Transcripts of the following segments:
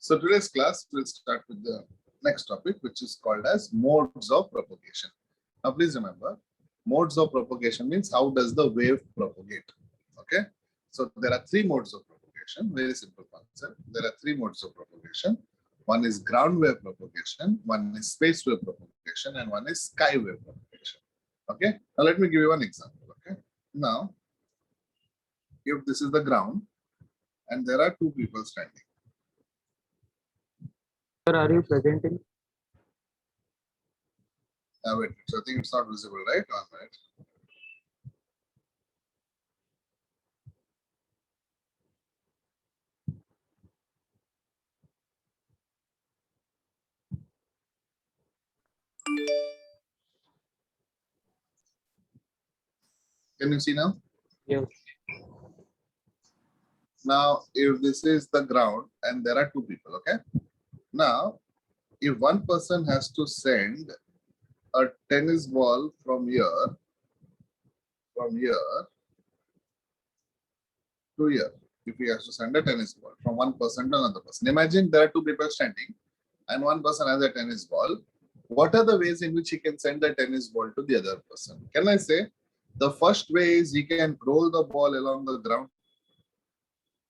So today's class will start with the next topic, which is called as modes of propagation. Now please remember, modes of propagation means how does the wave propagate. Okay, so there are three modes of propagation. Very simple concept. There are three modes of propagation. One is ground wave propagation, one is space wave propagation, and one is sky wave propagation. Okay, now let me give you one example. Okay, now if this is the ground and there are two people standing. Sir, are you presenting? Wait, so I think it's not visible, right? All right. Can you see now? Yes. Now, if this is the ground and there are two people, okay? Now, if one person has to send a tennis ball from here to here, if he has to send a tennis ball from one person to another person, imagine there are two people standing and one person has a tennis ball. What are the ways in which he can send the tennis ball to the other person? Can I say the first way is he can roll the ball along the ground?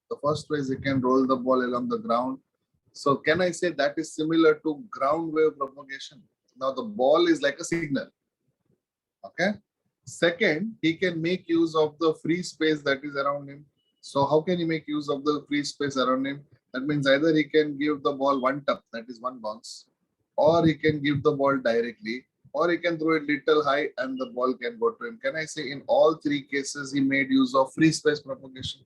The first way is he can roll the ball along the ground. So can I say that is similar to ground wave propagation? Now the ball is like a signal. Okay. Second, he can make use of the free space that is around him. So how can he make use of the free space around him? That means either he can give the ball one tap, that is one bounce, or he can give the ball directly, or he can throw it little high and the ball can go to him. Can I say in all three cases he made use of free space propagation?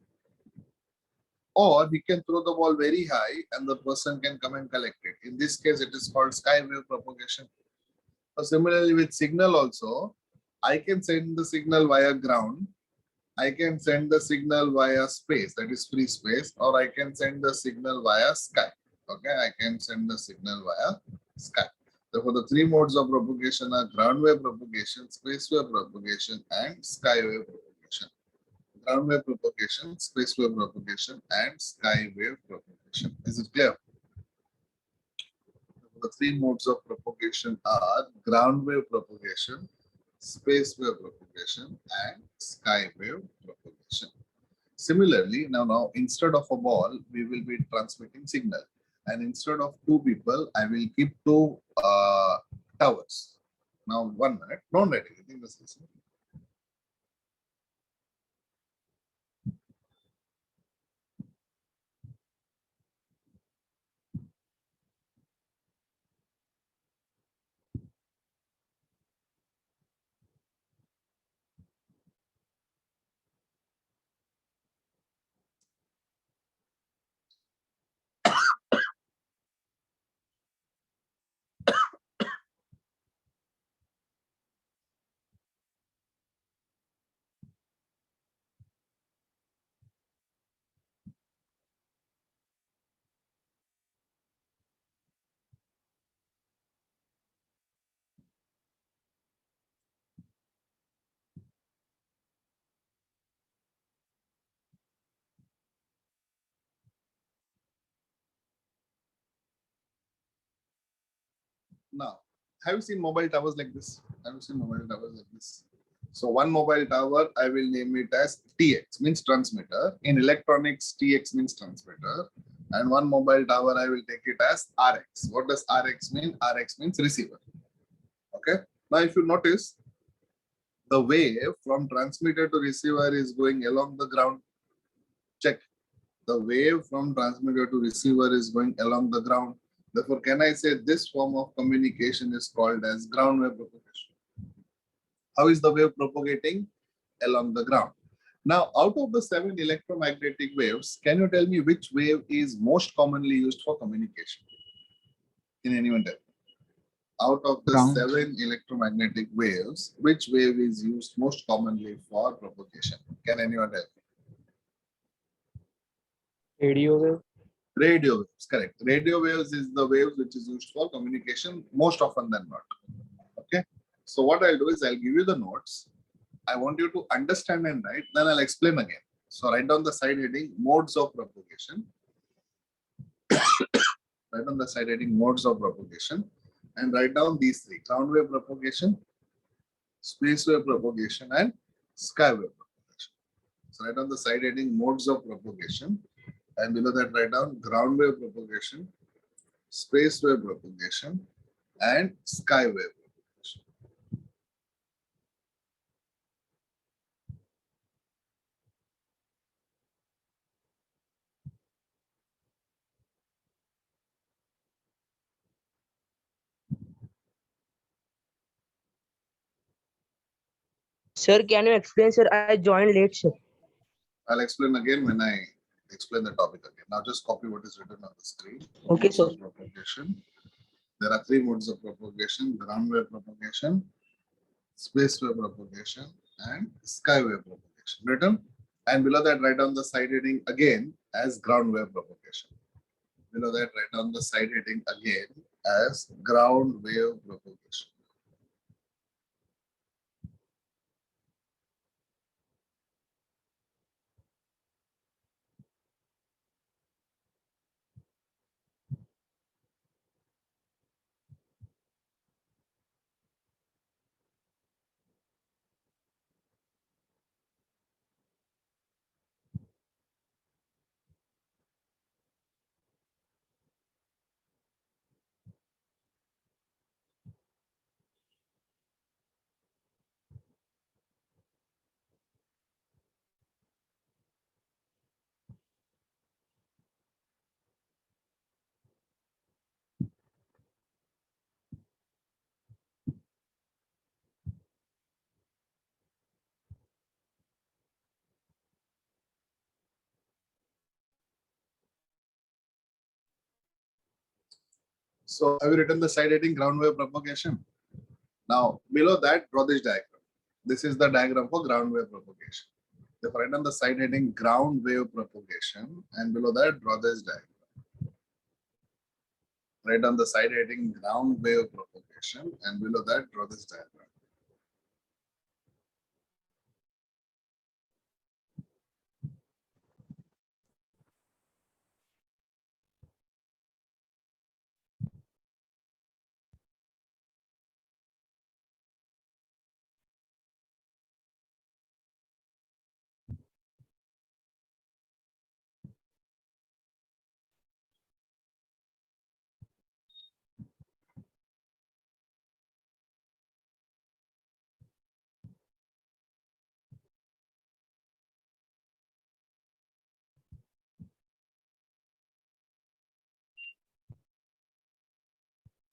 Or he can throw the ball very high and the person can come and collect it. In this case, it is called sky wave propagation. So similarly with signal also, I can send the signal via ground. I can send the signal via space, that is free space, or I can send the signal via sky. Okay, I can send the signal via sky. Therefore, the three modes of propagation are ground wave propagation, space wave propagation, and sky wave propagation. Ground wave propagation, space wave propagation, and sky wave propagation. Is it clear? The three modes of propagation are ground wave propagation, space wave propagation, and sky wave propagation. Similarly, now instead of a ball, we will be transmitting signal. And instead of two people, I will keep two towers. Now, 1 minute. Don't write anything. Just listen. Now, have you seen mobile towers like this? Have you seen mobile towers like this? So one mobile tower, I will name it as TX, means transmitter. In electronics, TX means transmitter. And one mobile tower, I will take it as RX. What does RX mean? RX means receiver. Okay. Now, if you notice, the wave from transmitter to receiver is going along the ground. Check. The wave from transmitter to receiver is going along the ground. Therefore, can I say this form of communication is called as ground wave propagation? How is the wave propagating? Along the ground. Now, out of the 7 electromagnetic waves, can you tell me which wave is most commonly used for communication? Can anyone tell? Out of the Ground. 7 electromagnetic waves, which wave is used most commonly for propagation? Can anyone tell? Radio wave. Radio waves, correct. Radio waves is the waves which is used for communication most often than not. Okay. So what I'll do is I'll give you the notes. I want you to understand and write, then I'll explain again. So write down the side heading, modes of propagation. Write down the side heading modes of propagation and write down these three: ground wave propagation, space wave propagation, and sky wave propagation. So write down the side heading modes of propagation and below that write down ground wave propagation, space wave propagation, and sky wave propagation. Sir, can you explain, sir? I joined late, sir. I'll explain again when I explain the topic again. Now just copy what is written on the screen. Okay, Modes sir. of propagation. There are three modes of propagation: ground wave propagation, space wave propagation, and sky wave propagation. Written. And below that, write down the side heading again as ground wave propagation. Below that, write down the side heading again as ground wave propagation. So have you written the side heading ground wave propagation? Now below that, draw this diagram. This is the diagram for ground wave propagation. Therefore, write down the side heading ground wave propagation and below that, draw this diagram. Write down the side heading ground wave propagation and below that, draw this diagram.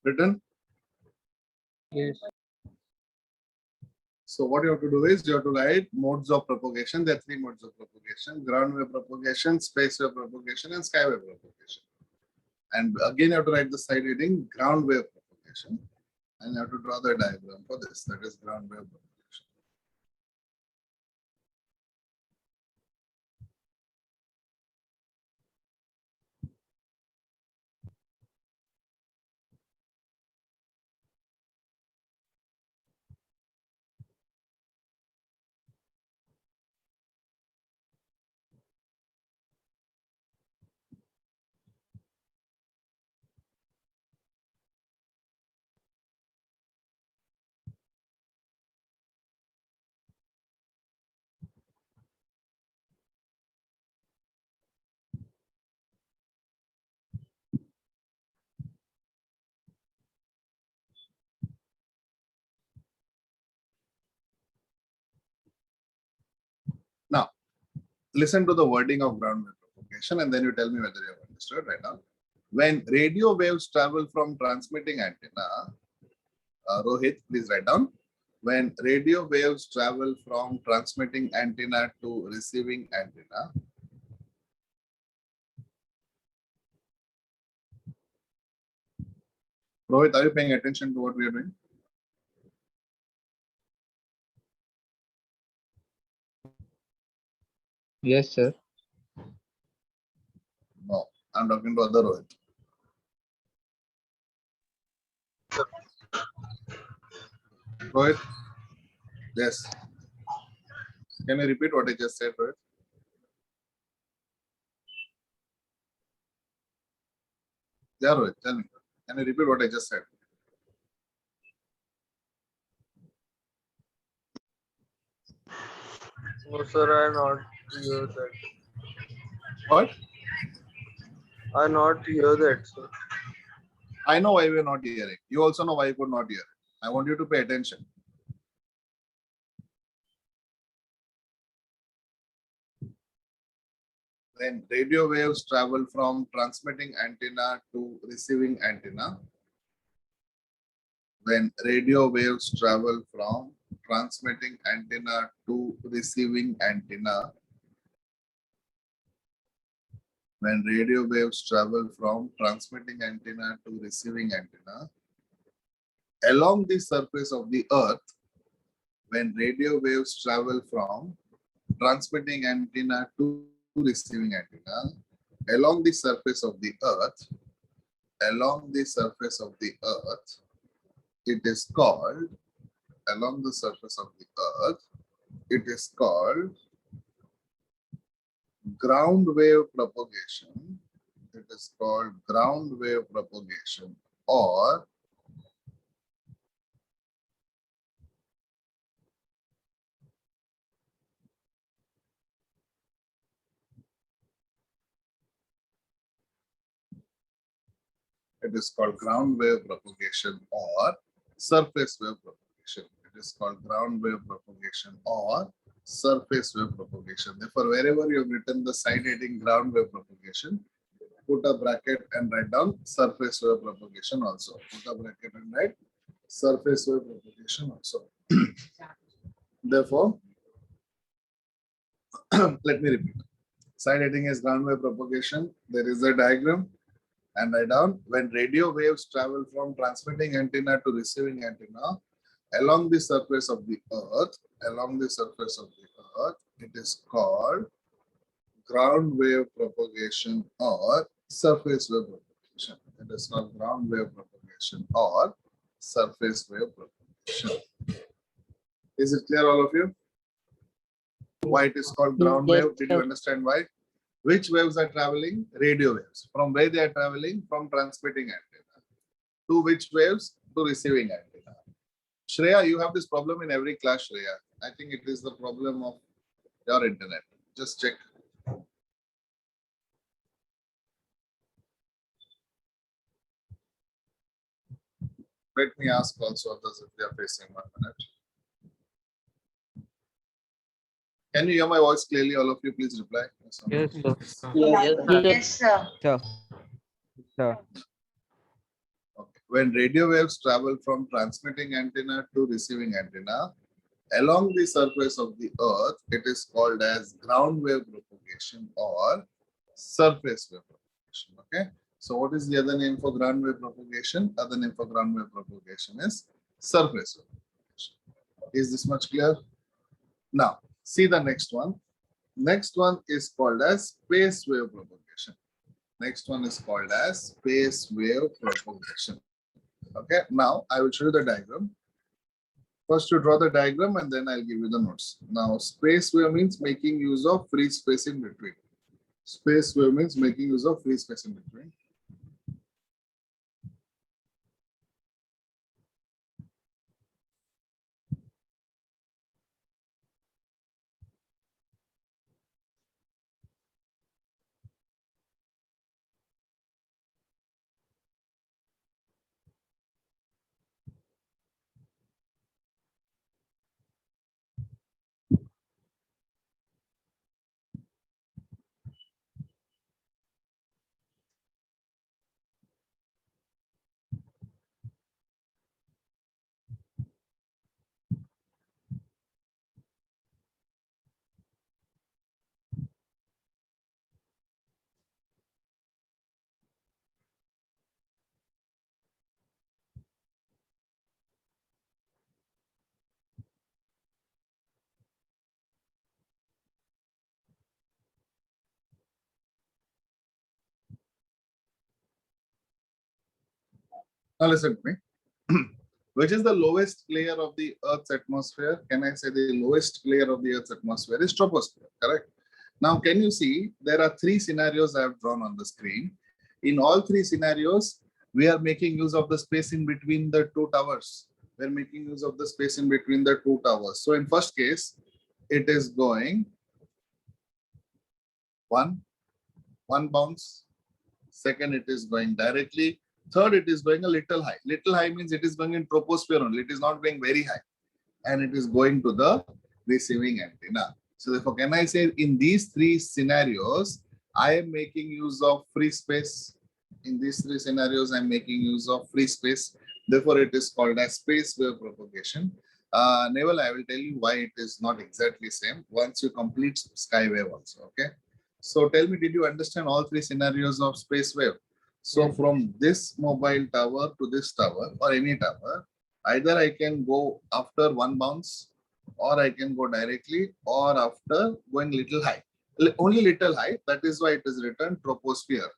Written? Yes. So what you have to do is you have to write modes of propagation. There are three modes of propagation: ground wave propagation, space wave propagation, and sky wave propagation. And again, you have to write the side heading ground wave propagation. And you have to draw the diagram for this. That is ground wave propagation. Now, listen to the wording of ground wave propagation and then you tell me whether you have understood right now. When radio waves travel from transmitting antenna, Rohit, please write down. When radio waves travel from transmitting antenna to receiving antenna, Rohit, are you paying attention to what we are doing? Yes, sir. No, I'm talking to other Rohit. Rohit, yes. Can you repeat what I just said, Rohit? Yeah, Rohit, tell me. Can you repeat what I just said? No, sir, I not hear that. What? I not hear that, sir. I know why we're not hearing. You also know why you could not hear it. I want you to pay attention. When radio waves travel from transmitting antenna to receiving antenna, when radio waves travel from transmitting antenna to receiving antenna, when radio waves travel from transmitting antenna to receiving antenna, along the surface of the earth, when radio waves travel from transmitting antenna to receiving antenna, along the surface of the earth, along the surface of the earth, it is called, along the surface of the earth, it is called ground wave propagation. It is called ground wave propagation, or it is called ground wave propagation or surface wave propagation. It is called ground wave propagation or surface wave propagation. Therefore, wherever you have written the side heading ground wave propagation, put a bracket and write down surface wave propagation also. Put a bracket and write surface wave propagation also. Therefore, let me repeat. Side heading is ground wave propagation. There is a diagram and write down when radio waves travel from transmitting antenna to receiving antenna along the surface of the earth, along the surface of the earth, it is called ground wave propagation or surface wave propagation. It is called ground wave propagation or surface wave propagation. Is it clear, all of you? Why it is called ground Yes, wave? Did you sir. understand why? Which waves are traveling? Radio waves. From where they are traveling? From transmitting antenna. To which waves? To receiving antenna. Shreya, you have this problem in every class, Shreya. I think it is the problem of your internet. Just check. Let me ask also others if they are facing 1 minute. Can you hear my voice clearly? All of you, please reply. Yes, sir. Yes, sir. Sir. Okay. When radio waves travel from transmitting antenna to receiving antenna, along the surface of the earth, it is called as ground wave propagation or surface wave propagation. Okay. So what is the other name for ground wave propagation? Other name for ground wave propagation is surface wave propagation. Is this much clear? Now, see the next one. Next one is called as space wave propagation. Next one is called as space wave propagation. Okay. Now, I will show you the diagram. First, you draw the diagram and then I'll give you the notes. Now, space wave means making use of free space in between. Space wave means making use of free space in between. Now, listen to me. Which is the lowest layer of the Earth's atmosphere? Can I say the lowest layer of the Earth's atmosphere is troposphere, correct? Now, can you see there are three scenarios I have drawn on the screen? In all three scenarios, we are making use of the space in between the two towers. We are making use of the space in between the two towers. So in first case, it is going one bounce. Second, it is going directly. Third, it is going a little high. Little high means it is going in troposphere only. It is not going very high. And it is going to the receiving antenna. So therefore, can I say in these three scenarios, I am making use of free space. In these three scenarios, I'm making use of free space. Therefore, it is called as space wave propagation. Naval, I will tell you why it is not exactly same once you complete sky wave also. Okay. So tell me, did you understand all three scenarios of space wave? So Yes. from this mobile tower to this tower or any tower, either I can go after one bounce, or I can go directly, or after going little high. Only little high. That is why it is written troposphere.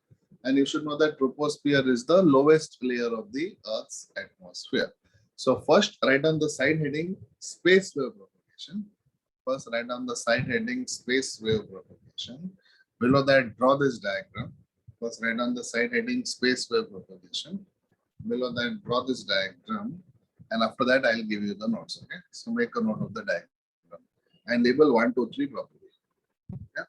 And you should know that troposphere is the lowest layer of the Earth's atmosphere. So first, write on the side heading space wave propagation. First, write on the side heading space wave propagation. Below that, draw this diagram. First, write on the side heading space wave propagation. Below that, draw this diagram. And after that, I'll give you the notes. Okay. So make a note of the diagram and label 1, 2, 3 properly. Yeah.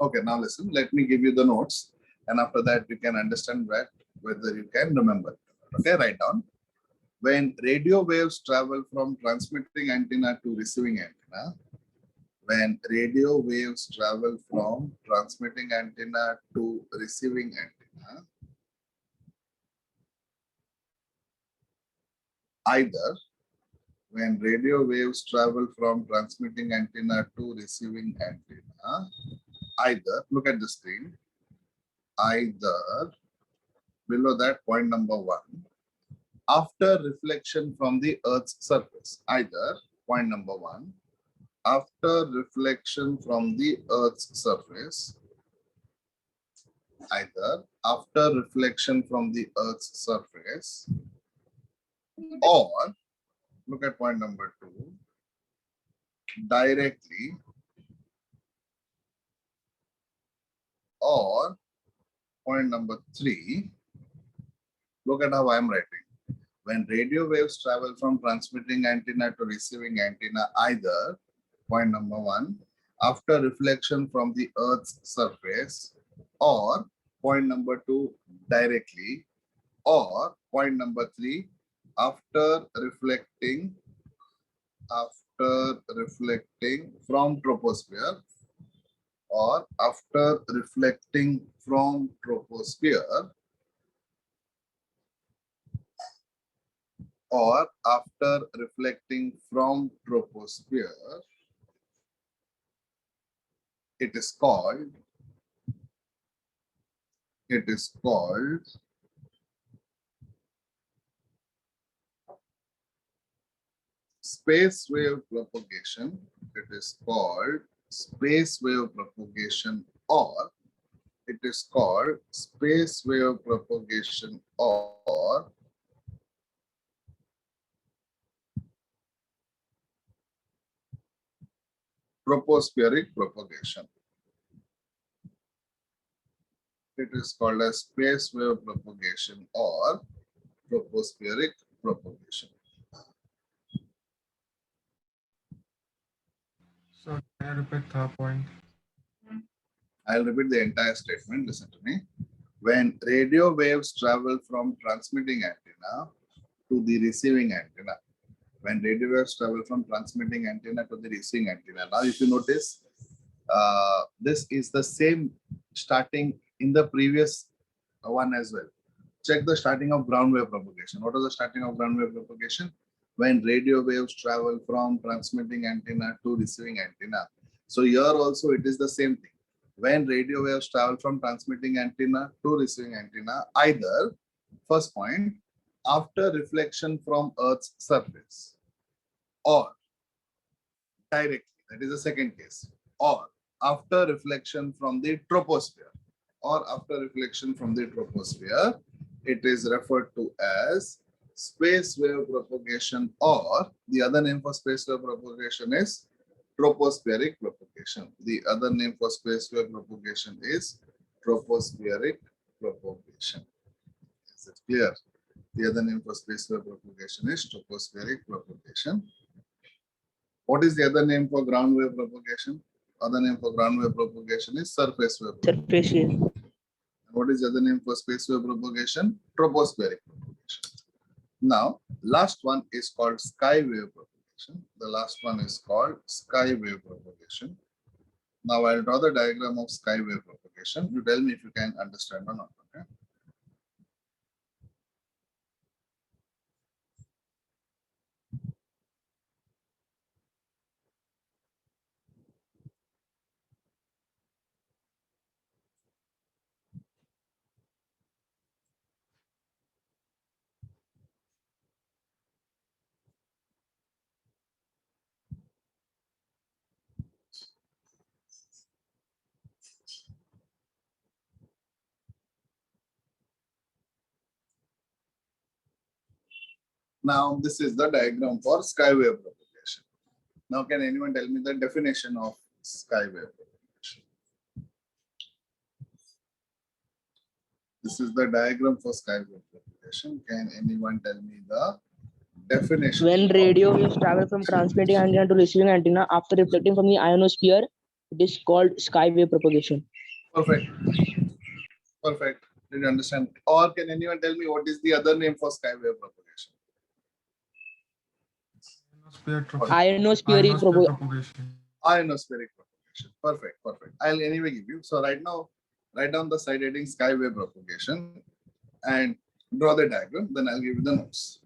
Okay, now listen, let me give you the notes. And after that, you can understand that whether you can remember. Okay, write down. When radio waves travel from transmitting antenna to receiving antenna, when radio waves travel from transmitting antenna to receiving antenna, either when radio waves travel from transmitting antenna to receiving antenna, either, look at the screen, either, below that point number 1, after reflection from the Earth's surface, either, point number 1, after reflection from the Earth's surface, either after reflection from the Earth's surface, or look at point number 2, directly, or point number 3, look at how I am writing. When radio waves travel from transmitting antenna to receiving antenna, either, point number 1, after reflection from the Earth's surface, or point number 2, directly, or point number 3, after reflecting from troposphere, or after reflecting from troposphere, or after reflecting from troposphere, it is called space wave propagation. It is called space wave propagation, or it is called space wave propagation, or tropospheric propagation. It is called as space wave propagation or tropospheric propagation. So can you repeat the point? I'll repeat the entire statement. Listen to me. When radio waves travel from transmitting antenna to the receiving antenna, when radio waves travel from transmitting antenna to the receiving antenna. Now, if you notice, this is the same starting in the previous one as well. Check the starting of ground wave propagation. What is the starting of ground wave propagation? When radio waves travel from transmitting antenna to receiving antenna. So here also it is the same thing. When radio waves travel from transmitting antenna to receiving antenna, either, first point, after reflection from Earth's surface, or directly, that is the second case, or after reflection from the troposphere, or after reflection from the troposphere, it is referred to as space wave propagation, or the other name for space wave propagation is tropospheric propagation. The other name for space wave propagation is tropospheric propagation. Is it clear? The other name for space wave propagation is tropospheric propagation. What is the other name for ground wave propagation? Other name for ground wave propagation is surface wave propagation. Surface wave. What is the other name for space wave propagation? Tropospheric propagation. Now, last one is called sky wave propagation. The last one is called sky wave propagation. Now, I'll draw the diagram of sky wave propagation. You tell me if you can understand or not. Okay? Now, this is the diagram for sky wave propagation. Now, can anyone tell me the definition of sky wave propagation? This is the diagram for sky wave propagation. Can anyone tell me the definition? When radio waves travel from transmitting antenna to receiving antenna after reflecting from the ionosphere, it is called sky wave propagation. Perfect. Perfect. Did you understand? Or can anyone tell me what is the other name for sky wave propagation? Ionospheric propagation. Ionospheric propagation. Perfect. Perfect. I'll anyway give you. So right now, write down the side heading sky wave propagation and draw the diagram. Then I'll give you the notes.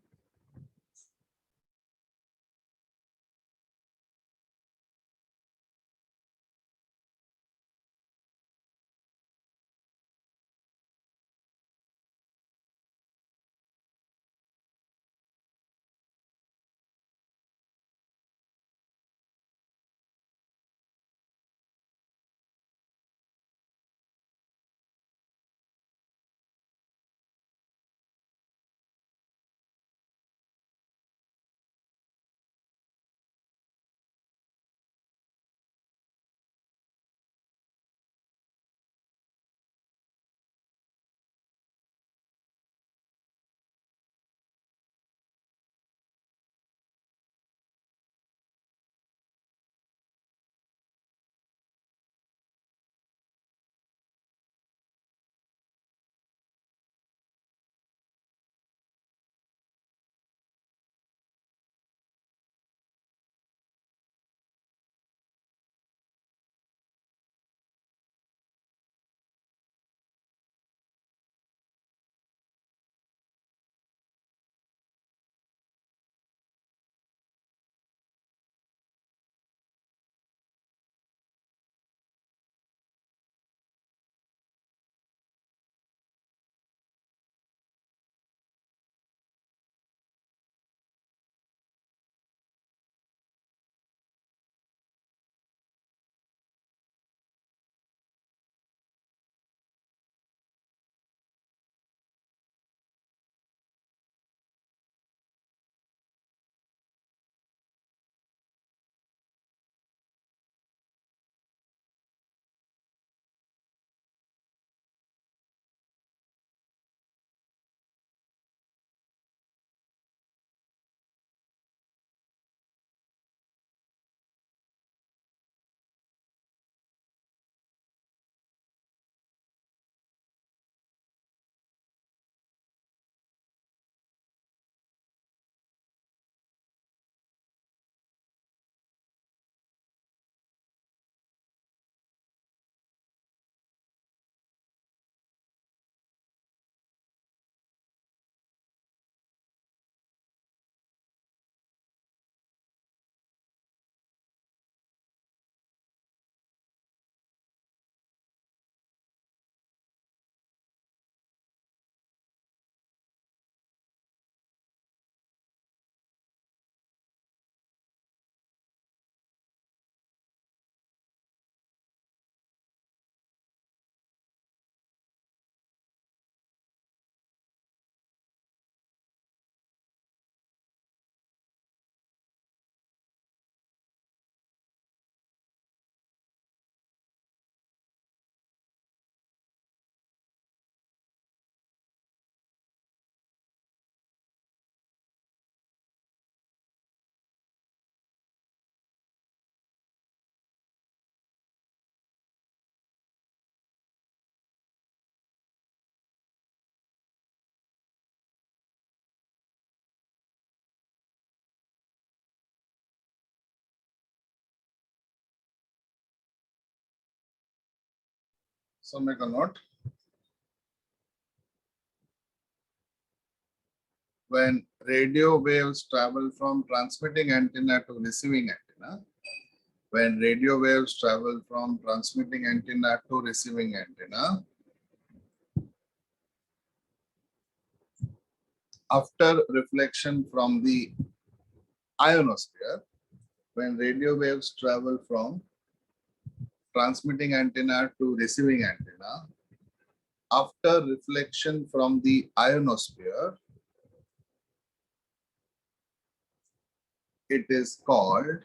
So make a note. When radio waves travel from transmitting antenna to receiving antenna, when radio waves travel from transmitting antenna to receiving antenna, after reflection from the ionosphere, when radio waves travel from transmitting antenna to receiving antenna, after reflection from the ionosphere, it is called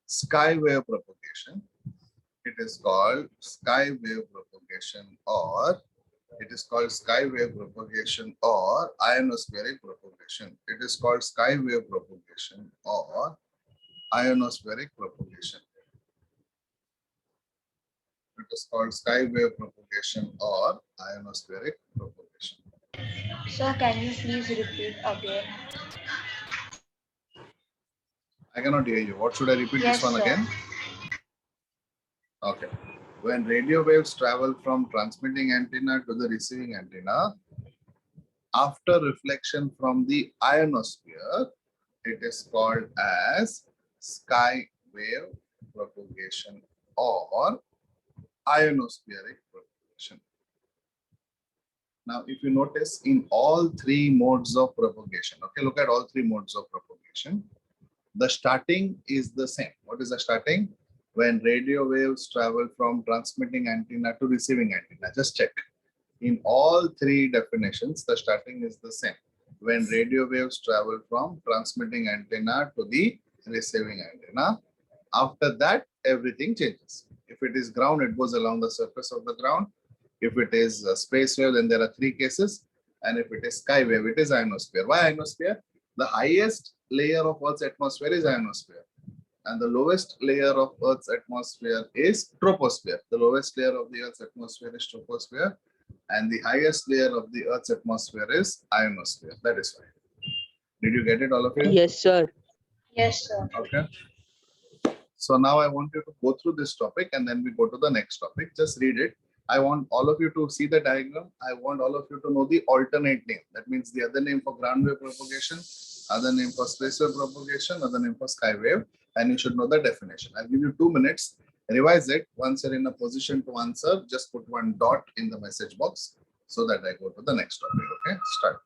sky wave propagation. It is called sky wave propagation, or it is called sky wave propagation or ionospheric propagation. It is called sky wave propagation or ionospheric propagation. It is called sky wave propagation or ionospheric propagation. Sir, can you please repeat again? I cannot hear you. What should I repeat Yes, this one sir. again? Okay. When radio waves travel from transmitting antenna to the receiving antenna, after reflection from the ionosphere, it is called as sky wave propagation or ionospheric propagation. Now, if you notice in all three modes of propagation, okay, look at all three modes of propagation. The starting is the same. What is the starting? When radio waves travel from transmitting antenna to receiving antenna. Just check. In all three definitions, the starting is the same. When radio waves travel from transmitting antenna to the receiving antenna, after that, everything changes. If it is ground, it goes along the surface of the ground. If it is a space wave, then there are three cases. And if it is sky wave, it is ionosphere. Why ionosphere? The highest layer of Earth's atmosphere is ionosphere. And the lowest layer of Earth's atmosphere is troposphere. The lowest layer of the Earth's atmosphere is troposphere. And the highest layer of the Earth's atmosphere is ionosphere. That is why. Did you get it, all of you? Yes, sir. Yes, sir. Okay. So now I want you to go through this topic and then we go to the next topic. Just read it. I want all of you to see the diagram. I want all of you to know the alternate name. That means the other name for ground wave propagation, other name for space wave propagation, other name for sky wave, and you should know the definition. I'll give you 2 minutes. Revise it. Once you're in a position to answer, just put one dot in the message box so that I go to the next topic. Okay, start.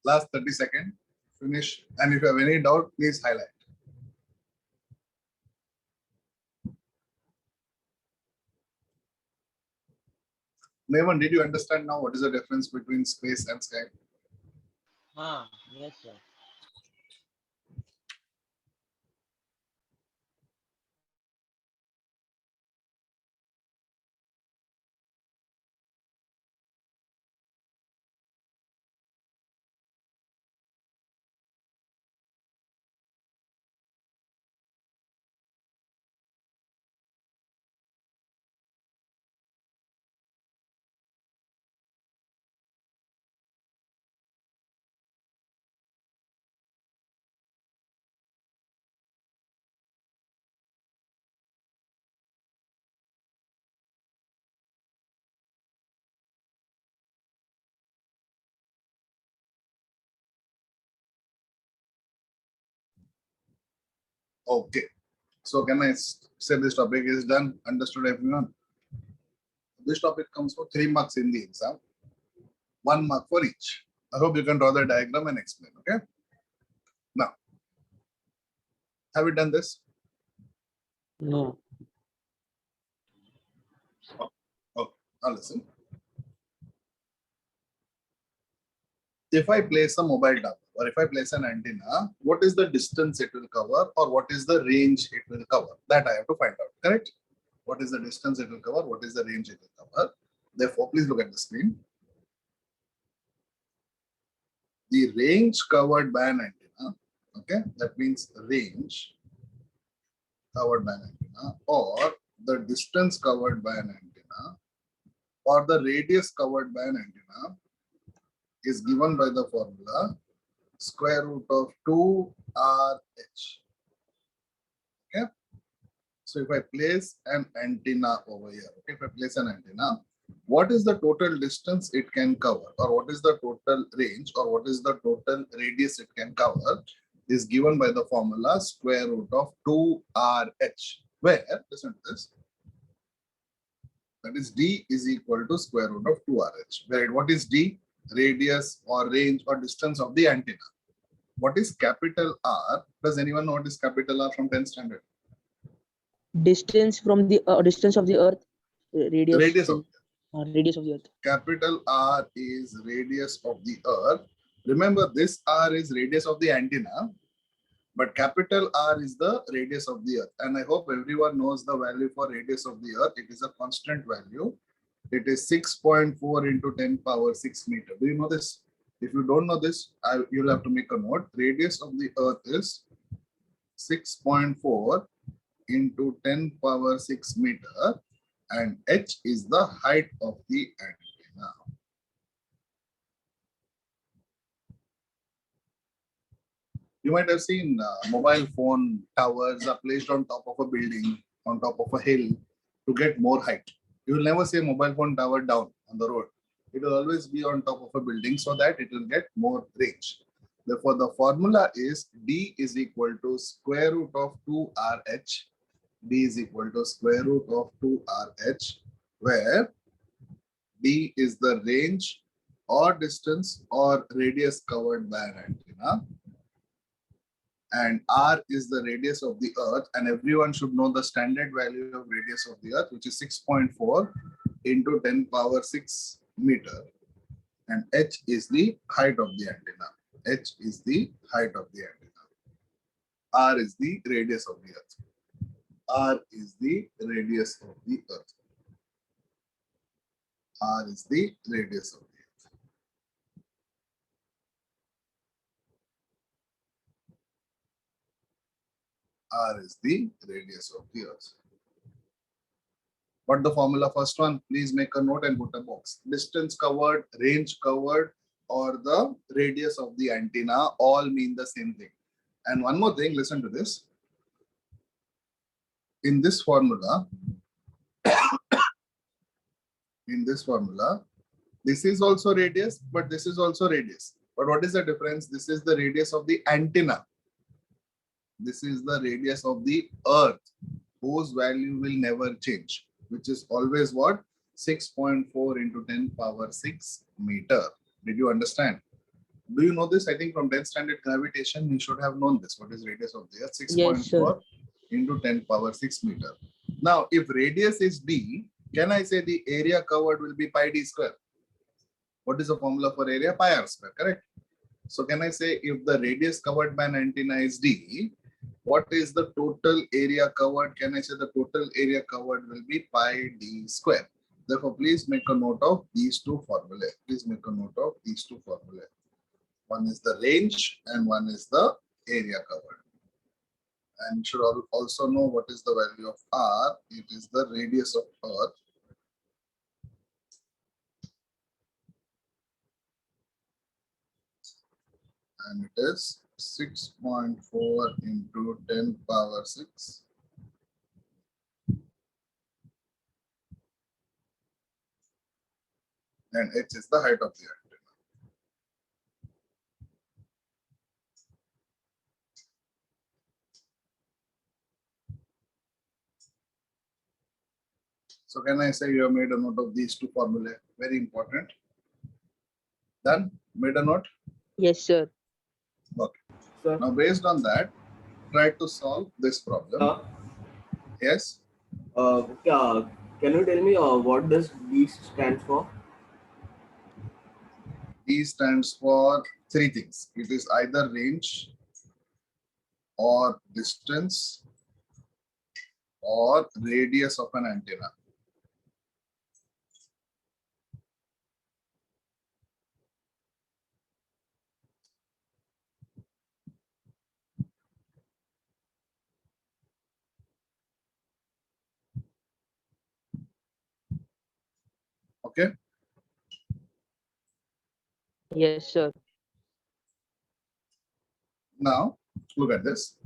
Last 30 seconds. Finish. And if you have any doubt, please highlight. Nevan, did you understand now what is the difference between space and sky? Yes, sir. Okay. So can I say this topic is done? Understood everyone? This topic comes for 3 marks in the exam. 1 mark for each. I hope you can draw the diagram and explain. Okay. Now, have you done this? No. Okay. Now listen. If I place a mobile tower or if I place an antenna, what is the distance it will cover or what is the range it will cover? That I have to find out. Correct? What is the distance it will cover? What is the range it will cover? Therefore, please look at the screen. The range covered by an antenna, okay, that means range covered by an antenna, or the distance covered by an antenna, or the radius covered by an antenna is given by the formula square root of 2RH. Okay. So if I place an antenna over here, okay, if I place an antenna, what is the total distance it can cover, or what is the total range, or what is the total radius it can cover is given by the formula square root of 2RH, where, listen to this, that is D is equal to square root of 2RH, where what is D? Radius or range or distance of the antenna. What is capital R? Does anyone know what is capital R from 10th standard? Distance from the distance of the Earth, radius. Radius of Radius of the Earth. capital R is radius of the Earth. Remember, this R is radius of the antenna, but capital R is the radius of the Earth. And I hope everyone knows the value for radius of the Earth. It is a constant value. It is 6.4 into 10 power 6 meter. Do you know this? If you don't know this, you'll have to make a note. Radius of the Earth is 6.4 into 10 power 6 meter, and h is the height of the antenna. You might have seen mobile phone towers are placed on top of a building, on top of a hill to get more height. You will never see a mobile phone tower down on the road. It will always be on top of a building so that it will get more range. Therefore, the formula is D is equal to square root of 2RH. D is equal to square root of 2RH, where D is the range or distance or radius covered by an antenna, and R is the radius of the Earth, and everyone should know the standard value of radius of the Earth, which is 6.4 into 10 power 6 meter, and H is the height of the antenna. H is the height of the antenna. R is the radius of the Earth. R is the radius of the Earth. R is the radius of the Earth. R is the radius of the Earth. What the formula first one? Please make a note and put a box. Distance covered, range covered, or the radius of the antenna all mean the same thing. And one more thing, listen to this. In this formula, this is also radius, but this is also radius. But what is the difference? This is the radius of the antenna. This is the radius of the Earth, whose value will never change, which is always what? 6.4 into 10 power 6 meter. Did you understand? Do you know this? I think from 10th standard gravitation, you should have known this. What is radius of the Earth? Yes, sir. 6.4 into 10 power 6 meter. Now, if radius is d, can I say the area covered will be pi d square? What is the formula for area? Pi r square, correct? So can I say if the radius covered by an antenna is d, what is the total area covered? Can I say the total area covered will be pi d square? Therefore, please make a note of these two formulae. Please make a note of these two formulae. One is the range and one is the area covered. And you should also know what is the value of r. It is the radius of Earth. And it is 6.4 into 10 power 6. And h is the height of the antenna. So can I say you have made a note of these two formulae? Very important. Done? Made a note? Yes, sir. Okay. Sir, Now based on that, try to solve this problem. Yes? can you tell me what does D stands for? D stands for three things. It is either range or distance or radius of an antenna. Okay? Yes, sir. Now, look at this.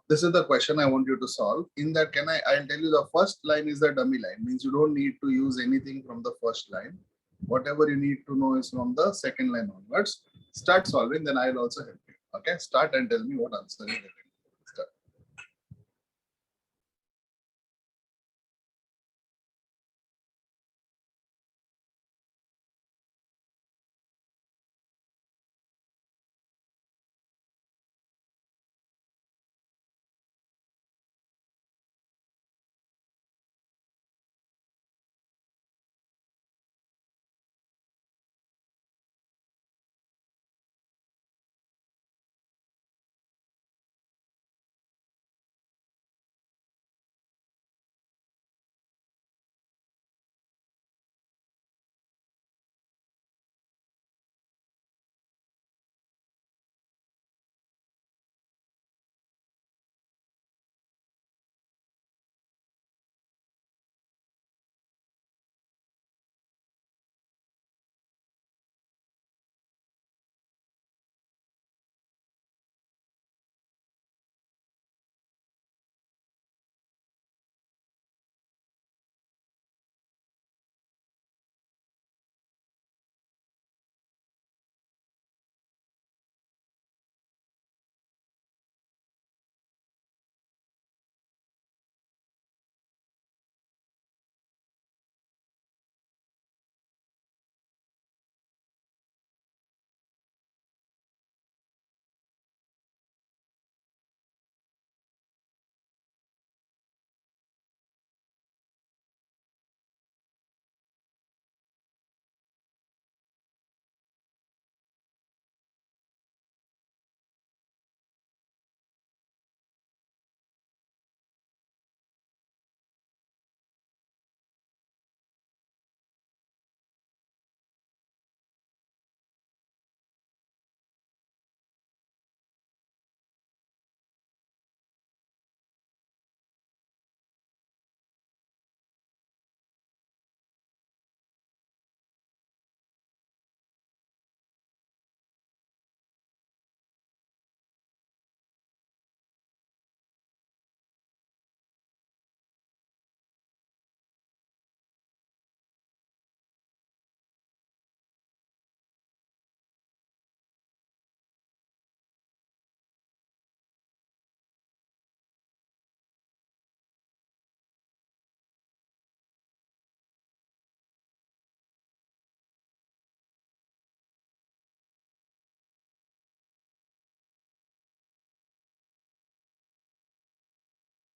This is the question I want you to solve. In that, I'll tell you the first line is the dummy line, means you don't need to use anything from the first line. Whatever you need to know is from the second line onwards. Start solving, then I'll also help you. Okay, start and tell me what answer you get.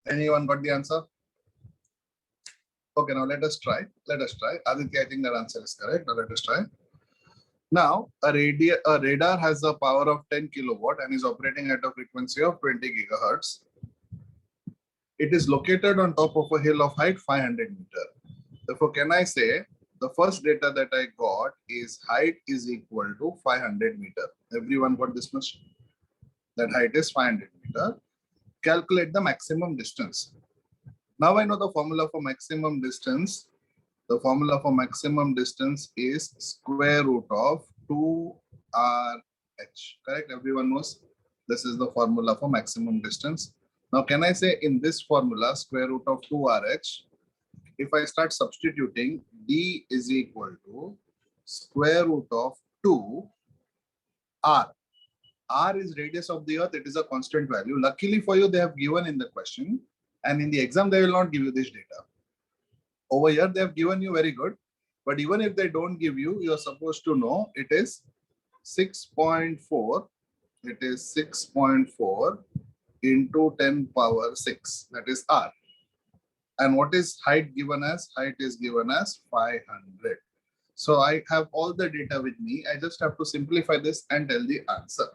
Anyone got the answer? Okay, now let us try. Aditya, I think that answer is correct. Now let us try. Now, a radar has a power of 10 kilowatt and is operating at a frequency of 20 gigahertz. It is located on top of a hill of height 500 meter. Therefore, can I say the first data that I got is height is equal to 500 meter. Everyone got this much? That height is 500 meter. Calculate the maximum distance. Now I know the formula for maximum distance. The formula for maximum distance is square root of 2RH. Correct? Everyone knows this is the formula for maximum distance. Now, can I say in this formula, square root of 2RH, if I start substituting, D is equal to square root of 2R. R is radius of the earth. It is a constant value. Luckily for you, they have given in the question. And in the exam, they will not give you this data. Over here, they have given you very good. But even if they don't give you, you are supposed to know it is 6.4. It is 6.4 into 10 power 6. That is R. And what is height given as? Height is given as 500. So I have all the data with me. I just have to simplify this and tell the answer.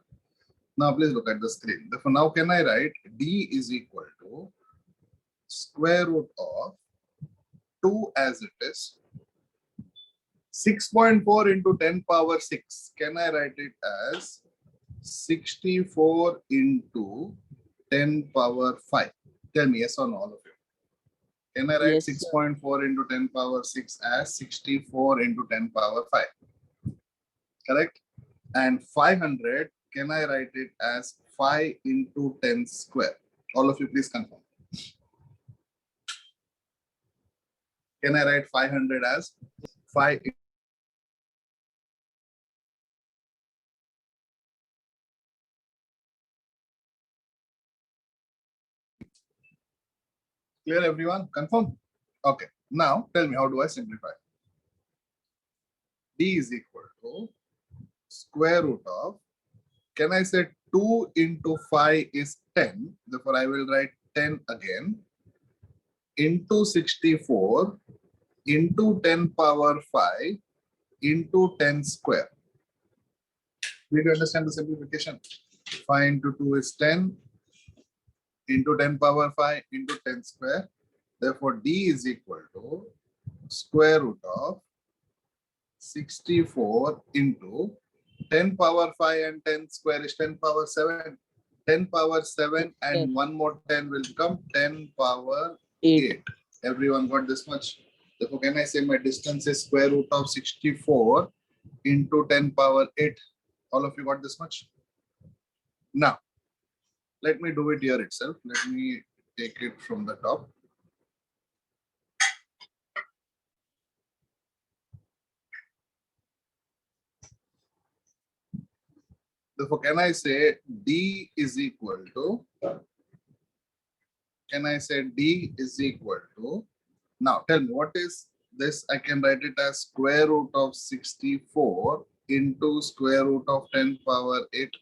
Now please look at the screen. Therefore, now can I write D is equal to square root of 2 as it is. 6.4 into 10 power 6. Can I write it as 64 into 10 power 5? Tell me yes or no, all of you. Can I write Yes, sir. 6.4 into 10 power 6 as 64 into 10 power 5? Correct? And 500, can I write it as 5 into 10 square? All of you please confirm. Can I write 500 as 5? Clear everyone? Confirm? Okay. Now tell me, how do I simplify? D is equal to square root of, can I say 2 into 5 is 10? Therefore, I will write 10 again into 64 into 10 power 5 into 10 square. Did you understand the simplification? 5 into 2 is 10 into 10 power 5 into 10 square. Therefore, D is equal to square root of 64 into 10 power 5 and 10 square is 10 power 7. 10 power 7 and one more 10 will become 10 power 8. Everyone got this much? Therefore, can I say my distance is square root of 64 into 10 power 8? All of you got this much? Now, let me do it here itself. Let me take it from the top. Therefore, can I say D is equal to, now tell me what is this? I can write it as square root of 64 into square root of 10 power 8.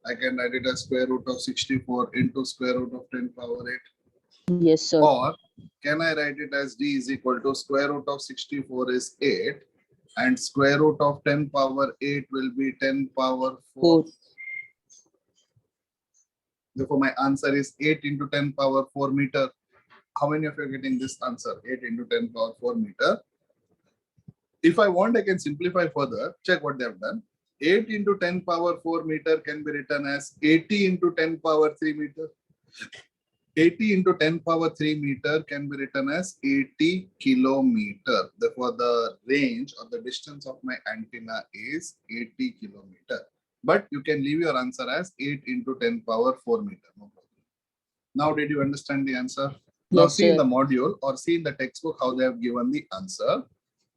I can write it as square root of 64 into square root of 10 power 8. Yes, sir. Or can I write it as D is equal to square root of 64 is 8 and square root of 10 power 8 will be 10 power 4. 4. Therefore, my answer is 8 into 10 power 4 meter. How many of you are getting this answer? 8 into 10 power 4 meter. If I want, I can simplify further. Check what they have done. 8 into 10 power 4 meter can be written as 80 into 10 power 3 meter. 80 into 10 power 3 meter can be written as 80 kilometer. Therefore, the range or the distance of my antenna is 80 kilometer. But you can leave your answer as 8 into 10 power 4 meter. No problem. Now, did you understand the answer? Now, Yes, see in sir. the module or see in the textbook how they have given the answer.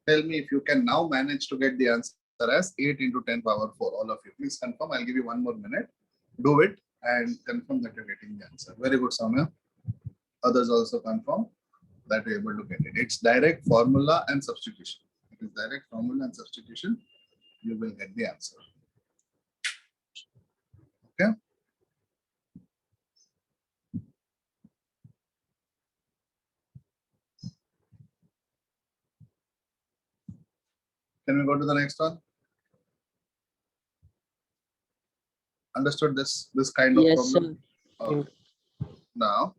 Tell me if you can now manage to get the answer as 8 into 10 power 4. All of you, please confirm. I'll give you 1 more minute. Do it and confirm that you're getting the answer. Very good, Soumya. Others also confirm that you're able to get it. It's direct formula and substitution. It is direct formula and substitution. You will get the answer. Okay. Can we go to the next one? Understood this kind of Yes, problem? sir. Okay. Now,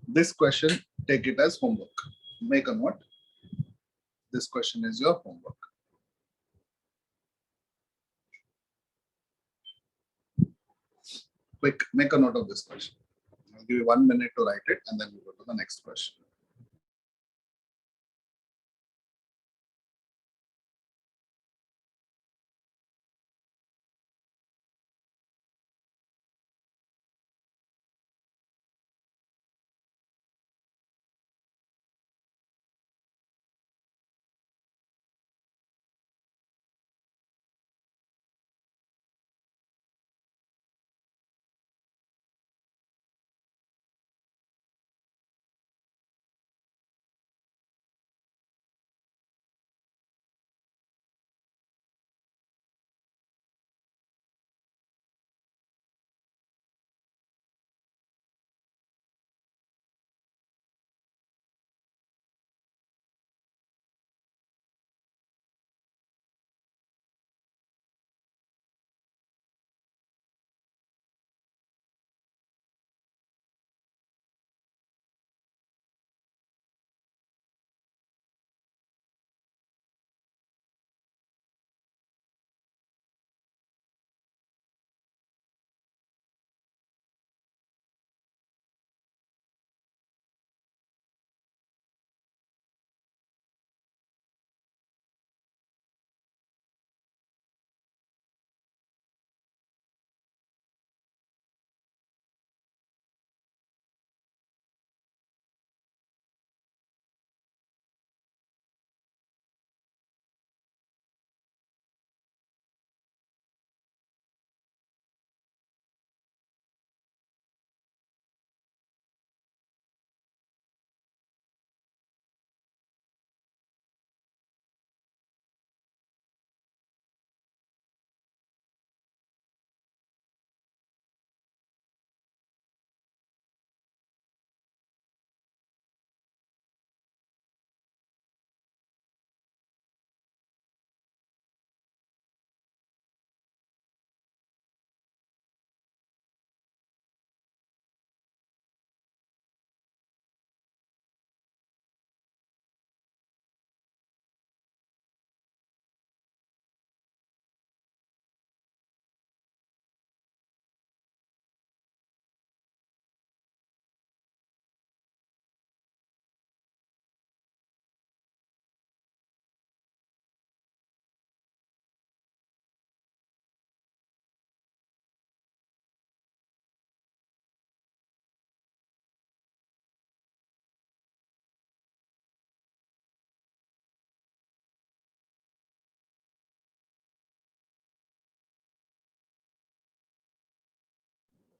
this question, take it as homework. Make a note. This question is your homework. Quick, make a note of this question. I'll give you 1 minute to write it and then we go to the next question.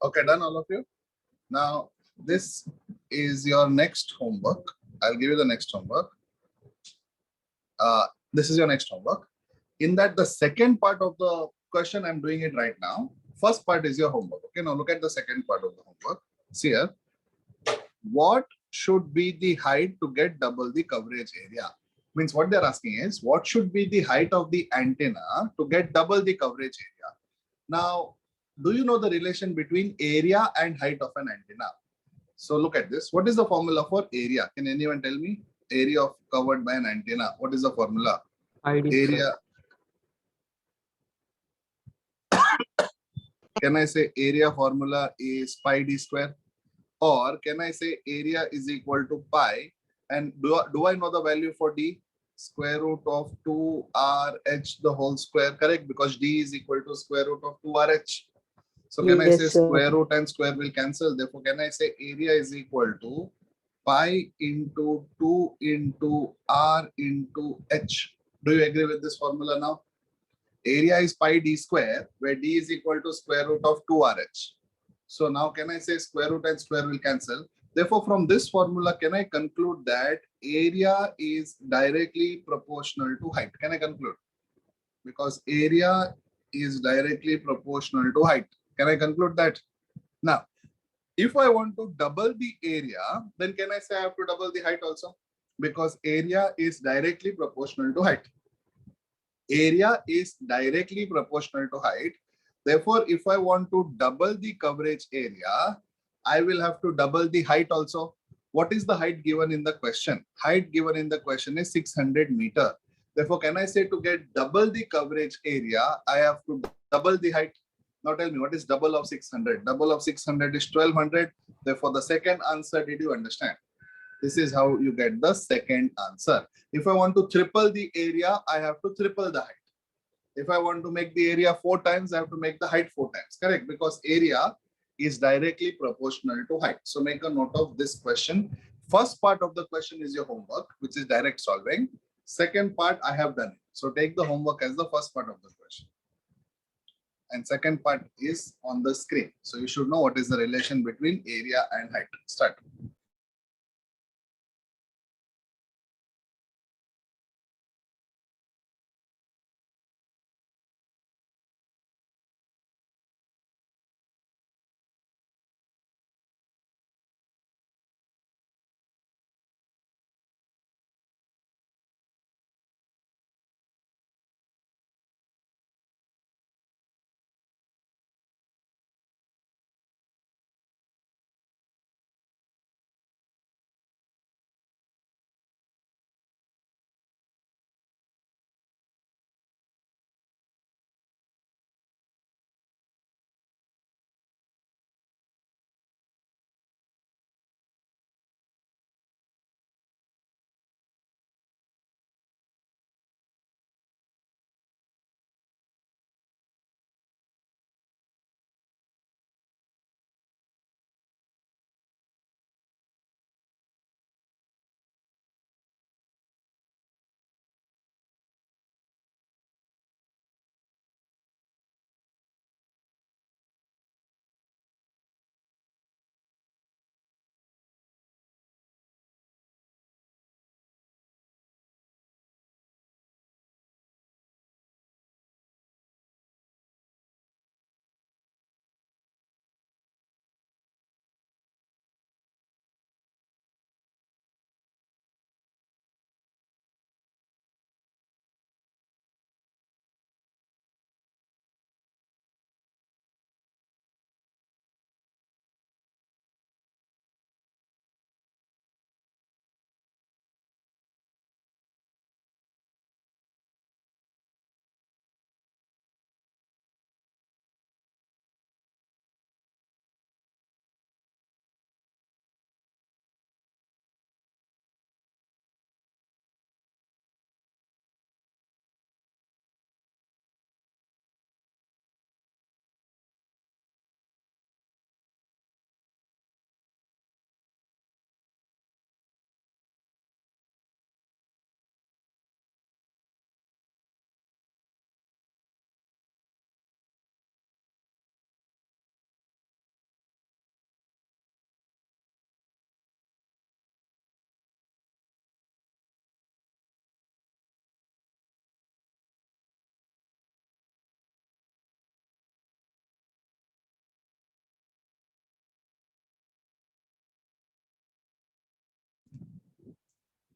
Okay, done all of you? Now, this is your next homework. I'll give you the next homework. This is your next homework. In that, the second part of the question, I'm doing it right now. First part is your homework. Okay, now look at the second part of the homework. See here. What should be the height to get double the coverage area? Means what they're asking is, what should be the height of the antenna to get double the coverage area? Now, do you know the relation between area and height of an antenna? So look at this. What is the formula for area? Can anyone tell me? Area of covered by an antenna. What is the formula? ID Area. Can I say area formula is pi d square? Or can I say area is equal to pi? And do I know the value for d? Square root of 2rh the whole square, correct? Because d is equal to square root of 2rh. So can I Yes, say sir. square root and square will cancel? Therefore, can I say area is equal to pi into 2 into r into h? Do you agree with this formula now? Area is pi d square, where d is equal to square root of 2rh. So now can I say square root and square will cancel? Therefore, from this formula, can I conclude that area is directly proportional to height? Can I conclude? Because area is directly proportional to height. Can I conclude that? Now, If I want to double the area, then can I say I have to double the height also? Because area is directly proportional to height. Area is directly proportional to height. Therefore, if I want to double the coverage area, I will have to double the height also. What is the height given in the question? Height given in the question is 600 meter. Therefore, can I say to get double the coverage area, I have to double the height? Now tell me, what is double of 600? Double of 600 is 1200. Therefore, the second answer, did you understand? This is how you get the second answer. If I want to triple the area, I have to triple the height. If I want to make the area 4 times, I have to make the height 4 times. Correct? Because area is directly proportional to height. So make a note of this question. First part of the question is your homework, which is direct solving. Second part, I have done it. So take the homework as the first part of the question. And second part is on the screen. So you should know what is the relation between area and height. Start.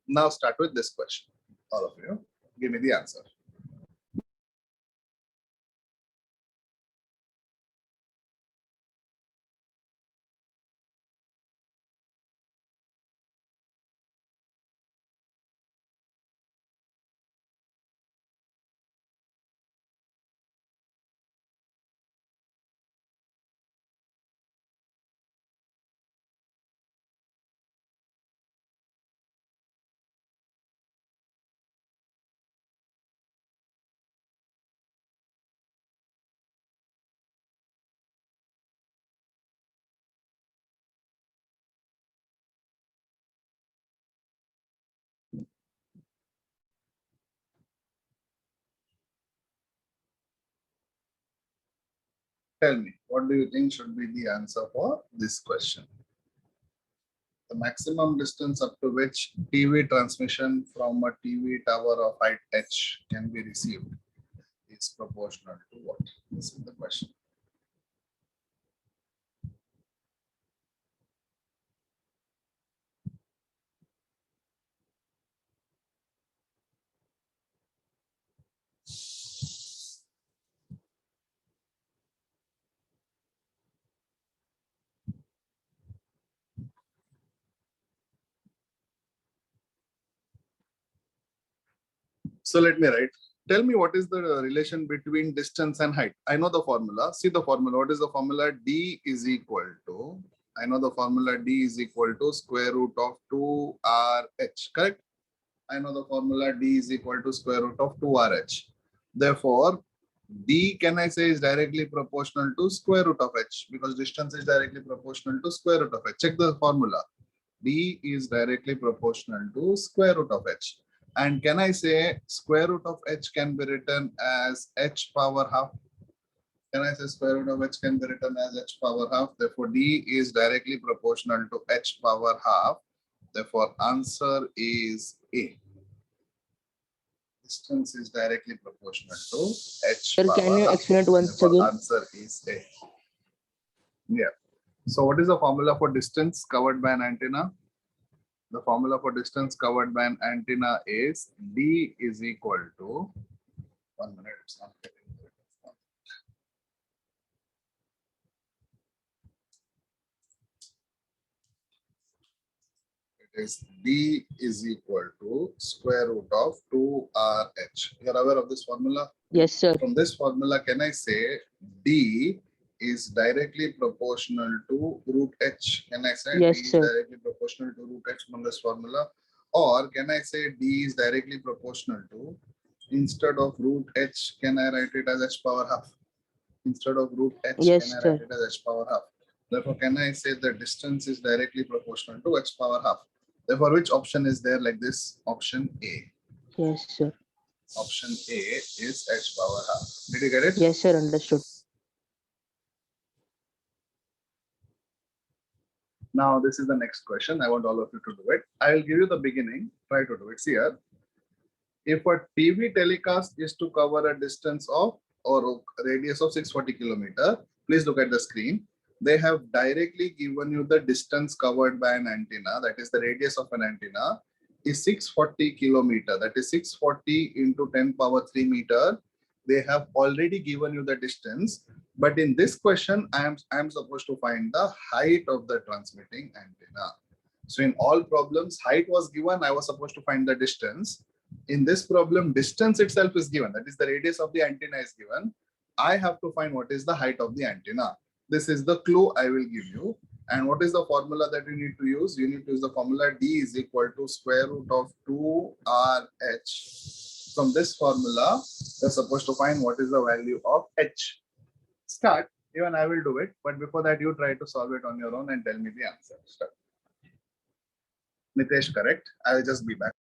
Now start with this question. All of you, give me the answer. Tell me, what do you think should be the answer for this question? The maximum distance up to which TV transmission from a TV tower of height h can be received is proportional to what? This is the question. So let me write. Tell me what is the relation between distance and height. I know the formula. See the formula. What is the formula? D is equal to, I know the formula D is equal to square root of 2RH, correct? I know the formula D is equal to square root of 2RH. Therefore, D can I say is directly proportional to square root of H because distance is directly proportional to square root of H. Check the formula. D is directly proportional to square root of H. And can I say square root of H can be written as H power half? Can I say square root of H can be written as H power half? Therefore, D is directly proportional to H power half. Therefore, answer is A. Distance is directly proportional to H Sir, power can you half. explain it once Therefore, again? answer is A. Yeah. So what is the formula for distance covered by an antenna? The formula for distance covered by an antenna is D is equal to 1 minute. It's not getting there. It is D is equal to square root of 2RH. You are aware of this formula? Yes, sir. From this formula, can I say D is directly proportional to root H? Can I say Yes, D is sir. directly proportional to root H from this formula? Or can I say D is directly proportional to, instead of root H, can I write it as H power half? Instead of root H, Yes, can I sir. write it as H power half? Therefore, can I say the distance is directly proportional to H power half? Therefore, which option is there like this? Option A. Yes, sir. Option A is H power half. Did you get it? Yes, sir. Understood. Now, this is the next question. I want all of you to do it. I will give you the beginning. Try to do it. See here. If a TV telecast is to cover a distance of or radius of 640 kilometer, please look at the screen. They have directly given you the distance covered by an antenna, that is the radius of an antenna is 640 kilometer, that is 640 into 10 power 3 meter. They have already given you the distance, but in this question, I am supposed to find the height of the transmitting antenna. So in all problems, height was given, I was supposed to find the distance. In this problem, distance itself is given, that is the radius of the antenna is given. I have to find what is the height of the antenna. This is the clue I will give you. And what is the formula that you need to use? You need to use the formula D is equal to square root of 2RH. From this formula, you're supposed to find what is the value of H. Start. Even I will do it. But before that, you try to solve it on your own and tell me the answer. Start. Nitesh, correct? I will just be back.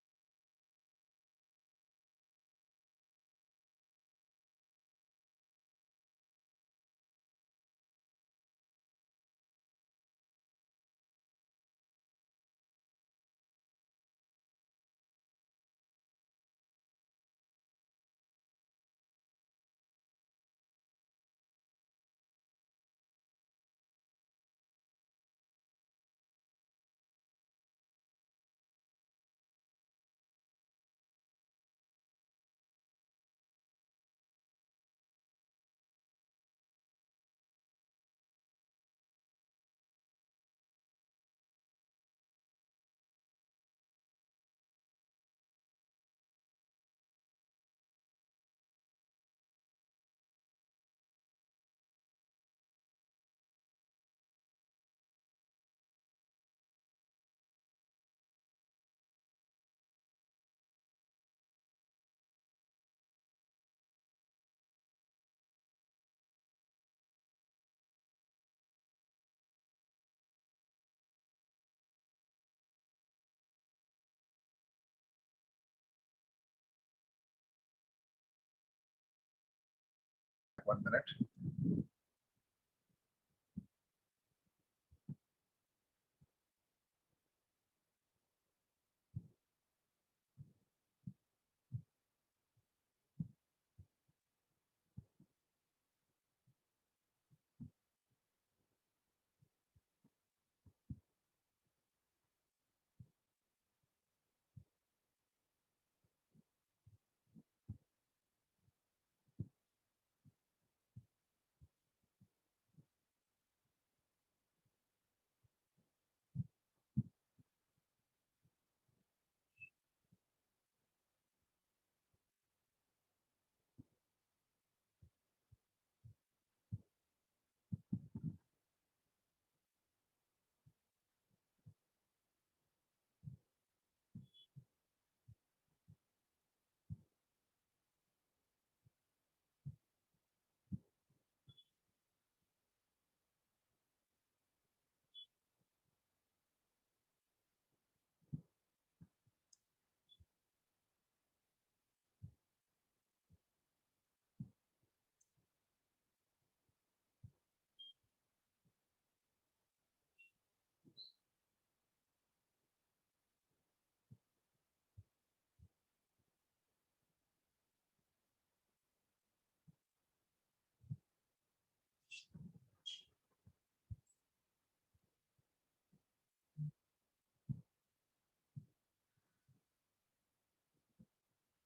One minute.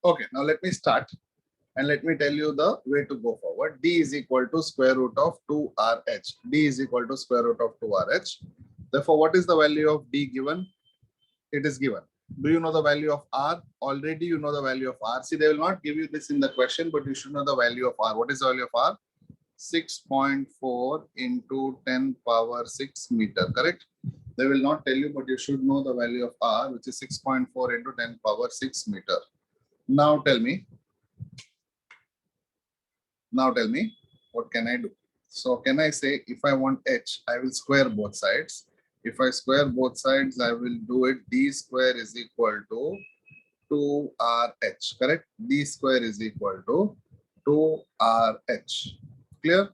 Okay, now let me start and let me tell you the way to go forward. D is equal to square root of 2RH. D is equal to square root of 2RH. Therefore, what is the value of D given? It is given. Do you know the value of R? Already you know the value of R. See, they will not give you this in the question, but you should know the value of R. What is the value of R? 6.4 into 10 power 6 meter, correct? They will not tell you, but you should know the value of R, which is 6.4 into 10 power 6 meter. Now tell me, what can I do? So can I say, if I want H, I will square both sides. If I square both sides, I will do it. D square is equal to 2RH, correct? D square is equal to 2RH. Clear?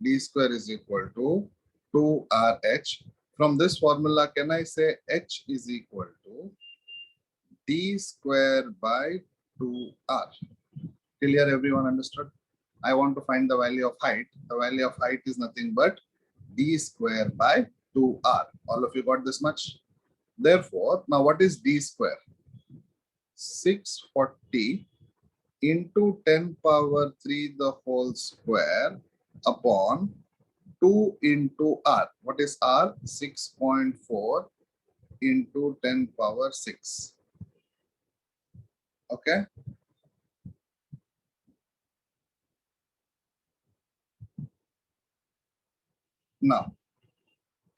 D square is equal to 2RH. From this formula, can I say H is equal to D square by 2R? Clear, everyone understood? I want to find the value of height. The value of height is nothing but D square by 2R. All of you got this much? Therefore, now what is D square? 640 into 10 power 3 the whole square upon 2 into R. What is R? 6.4 into 10 power 6. Okay. Now,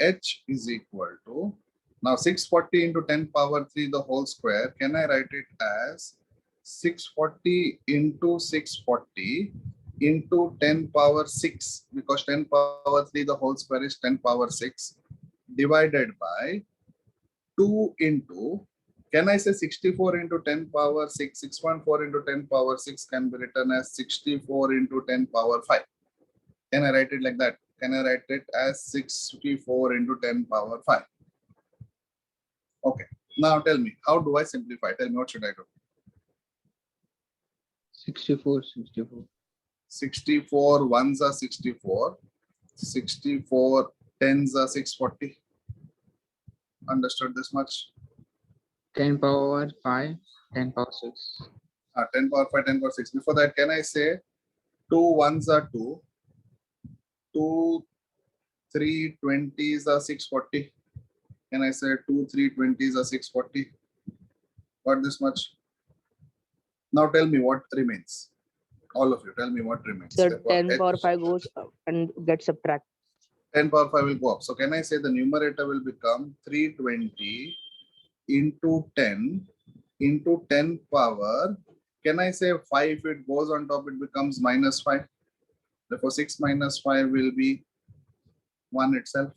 H is equal to, now 640 into 10 power 3 the whole square. Can I write it as 640 into 640 into 10 power 6, because 10 power 3 the whole square is 10 power 6, divided by 2 into, can I say 64 into 10 power 6? 6.4 into 10 power 6 can be written as 64 into 10 power 5. Can I write it like that? Can I write it as 64 into 10 power 5? Okay. Now tell me, how do I simplify? Tell me, what should I do? 64. 64 ones are 64. 64 tens are 640. Understood this much? 10 power 5, 10 power 6. 10 power 5, 10 power 6. Before that, can I say 2 ones are 2, 2 3 20s are 640? Can I say 2 3 20s are 640? Got this much? Now tell me what remains. All of you, tell me what remains. So Therefore, 10 power H, 5 goes up and gets subtracted. 10 power 5 will go up. So can I say the numerator will become 320 into 10 into 10 power. Can I say 5? If it goes on top, it becomes minus 5. Therefore, 6 minus 5 will be 1 itself.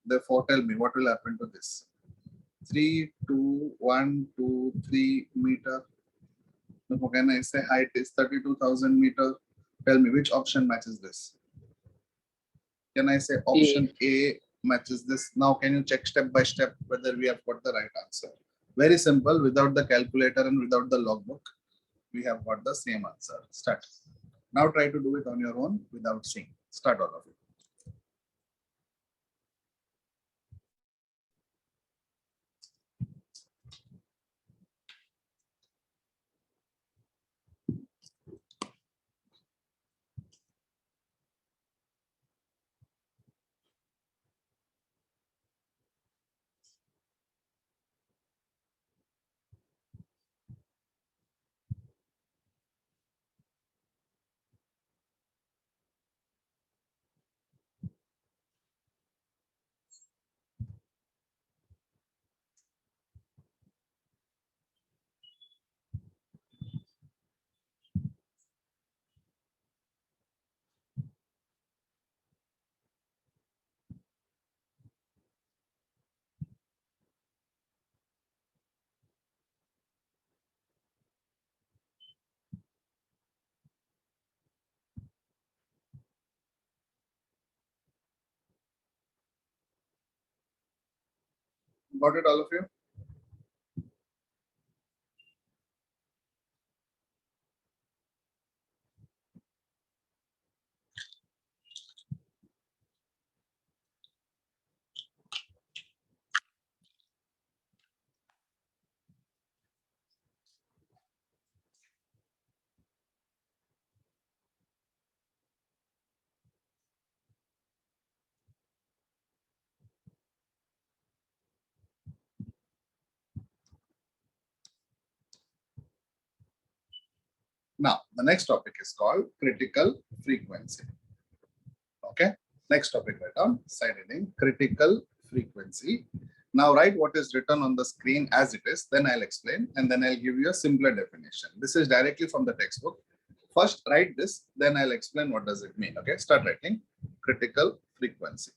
Therefore, tell me what will happen to this. 3, 2, 1, 2, 3 meter. Therefore, can I say height is 32,000 meters? Tell me which option matches this. Can I say option A matches this? Now, can you check step by step whether we have got the right answer? Very simple. Without the calculator and without the logbook, we have got the same answer. Start. Now try to do it on your own without seeing. Start all of it. Got it, all of you? Now, the next topic is called critical frequency. Okay. Next topic right down, side heading, critical frequency. Now write what is written on the screen as it is, then I'll explain, and then I'll give you a simpler definition. This is directly from the textbook. First write this, then I'll explain what does it mean. Okay, start writing critical frequency.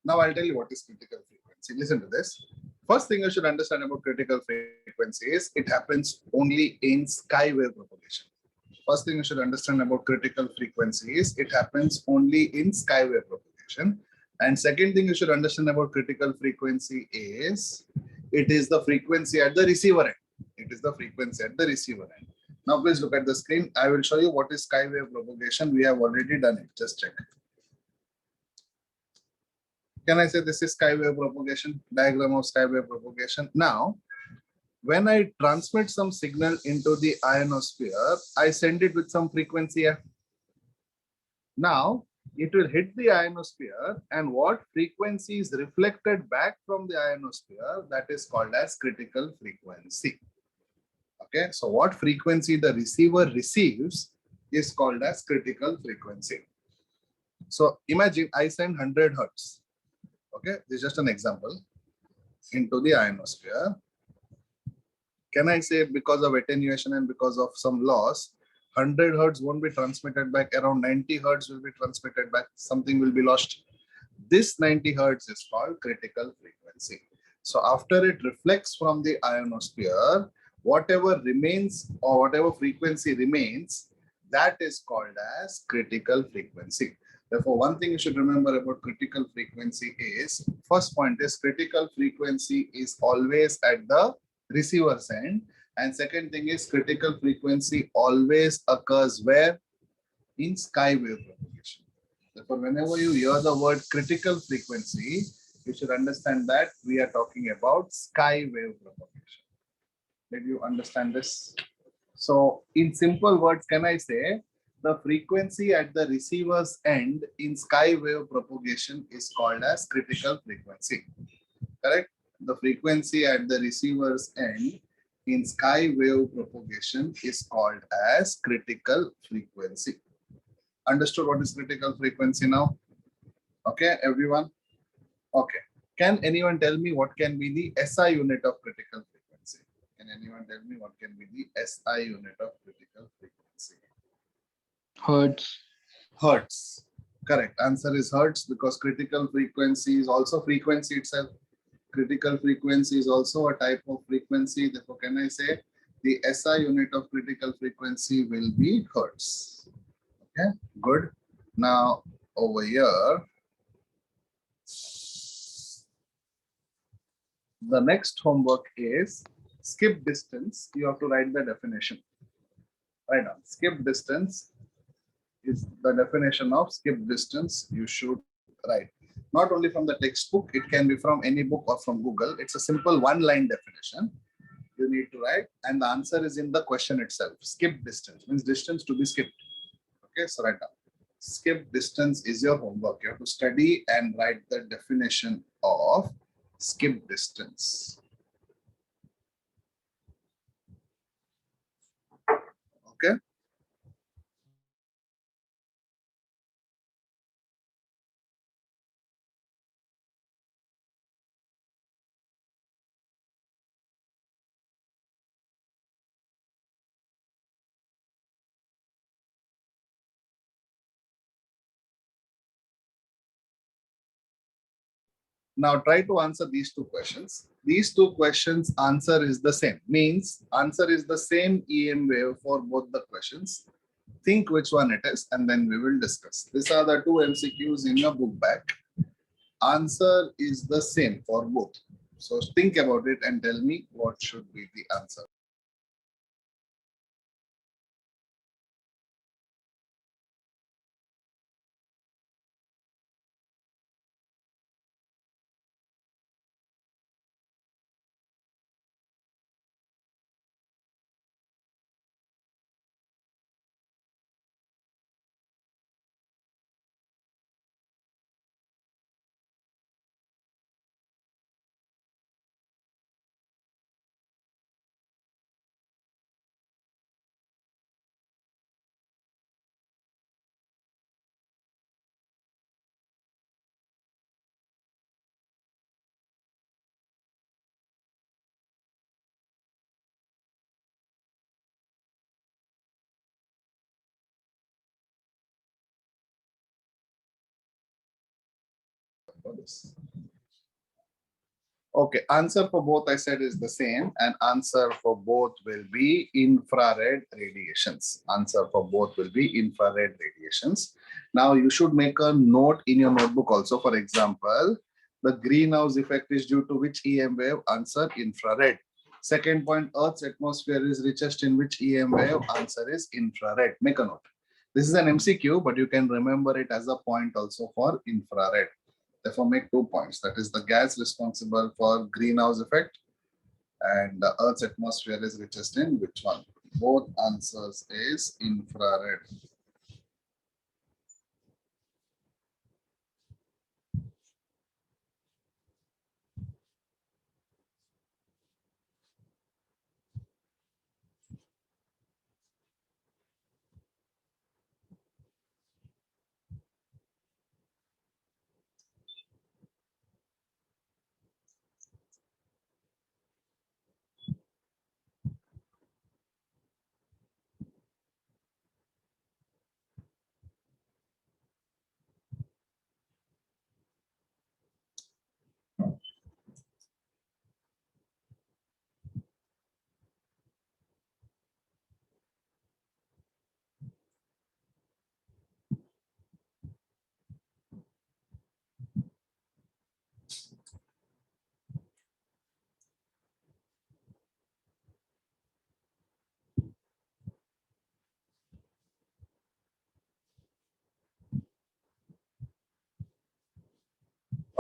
Now I'll tell you what is critical frequency. Listen to this. First thing you should understand about critical frequency is it happens only in skywave propagation. First thing you should understand about critical frequency is it happens only in skywave propagation. And second thing you should understand about critical frequency is it is the frequency at the receiver end. It is the frequency at the receiver end. Now please look at the screen. I will show you what is skywave propagation. We have already done it. Just check. Can I say this is skywave propagation, diagram of skywave propagation? Now, when I transmit some signal into the ionosphere, I send it with some frequency f. Now, it will hit the ionosphere, and what frequency is reflected back from the ionosphere, that is called as critical frequency. Okay, so what frequency the receiver receives is called as critical frequency. So imagine I send 100 hertz. Okay, this is just an example into the ionosphere. Can I say because of attenuation and because of some loss, 100 hertz won't be transmitted back, around 90 hertz will be transmitted back, something will be lost. This 90 hertz is called critical frequency. So after it reflects from the ionosphere, whatever remains or whatever frequency remains, that is called as critical frequency. Therefore, one thing you should remember about critical frequency is, first point is critical frequency is always at the receiver's end. And second thing is critical frequency always occurs where? In skywave propagation. Therefore, whenever you hear the word critical frequency, you should understand that we are talking about skywave propagation. Did you understand this? So in simple words, can I say the frequency at the receiver's end in skywave propagation is called as critical frequency. Correct? The frequency at the receiver's end in skywave propagation is called as critical frequency. Understood what is critical frequency now? Okay, everyone? Okay. Can anyone tell me what can be the SI unit of critical frequency? Can anyone tell me what can be the SI unit of critical frequency? Hertz. Hertz. Correct. Answer is hertz because critical frequency is also frequency itself. Critical frequency is also a type of frequency. Therefore, can I say the SI unit of critical frequency will be hertz? Okay, good. Now, over here, the next homework is skip distance, you have to write the definition. Right now, skip distance is the definition of skip distance you should write. Not only from the textbook, it can be from any book or from Google. It's a simple one-line definition you need to write, and the answer is in the question itself. Skip distance means distance to be skipped. Okay, so write down. Skip distance is your homework. You have to study and write the definition of skip distance. Okay. Now try to answer these two questions. These two questions answer is the same. Means answer is the same EM wave for both the questions. Think which one it is and then we will discuss. These are the two MCQs in your book bag. Answer is the same for both. So think about it and tell me what should be the answer. For this. Okay, answer for both I said is the same, and answer for both will be infrared radiations. Answer for both will be infrared radiations. Now you should make a note in your notebook also. For example, the greenhouse effect is due to which EM wave? Answer infrared. Second point, Earth's atmosphere is richest in which EM wave? Answer is infrared. Make a note. This is an MCQ, but you can remember it as a point also for infrared. Therefore, make 2 points. That is the gas responsible for greenhouse effect and the Earth's atmosphere is richest in which one? Both answers is infrared.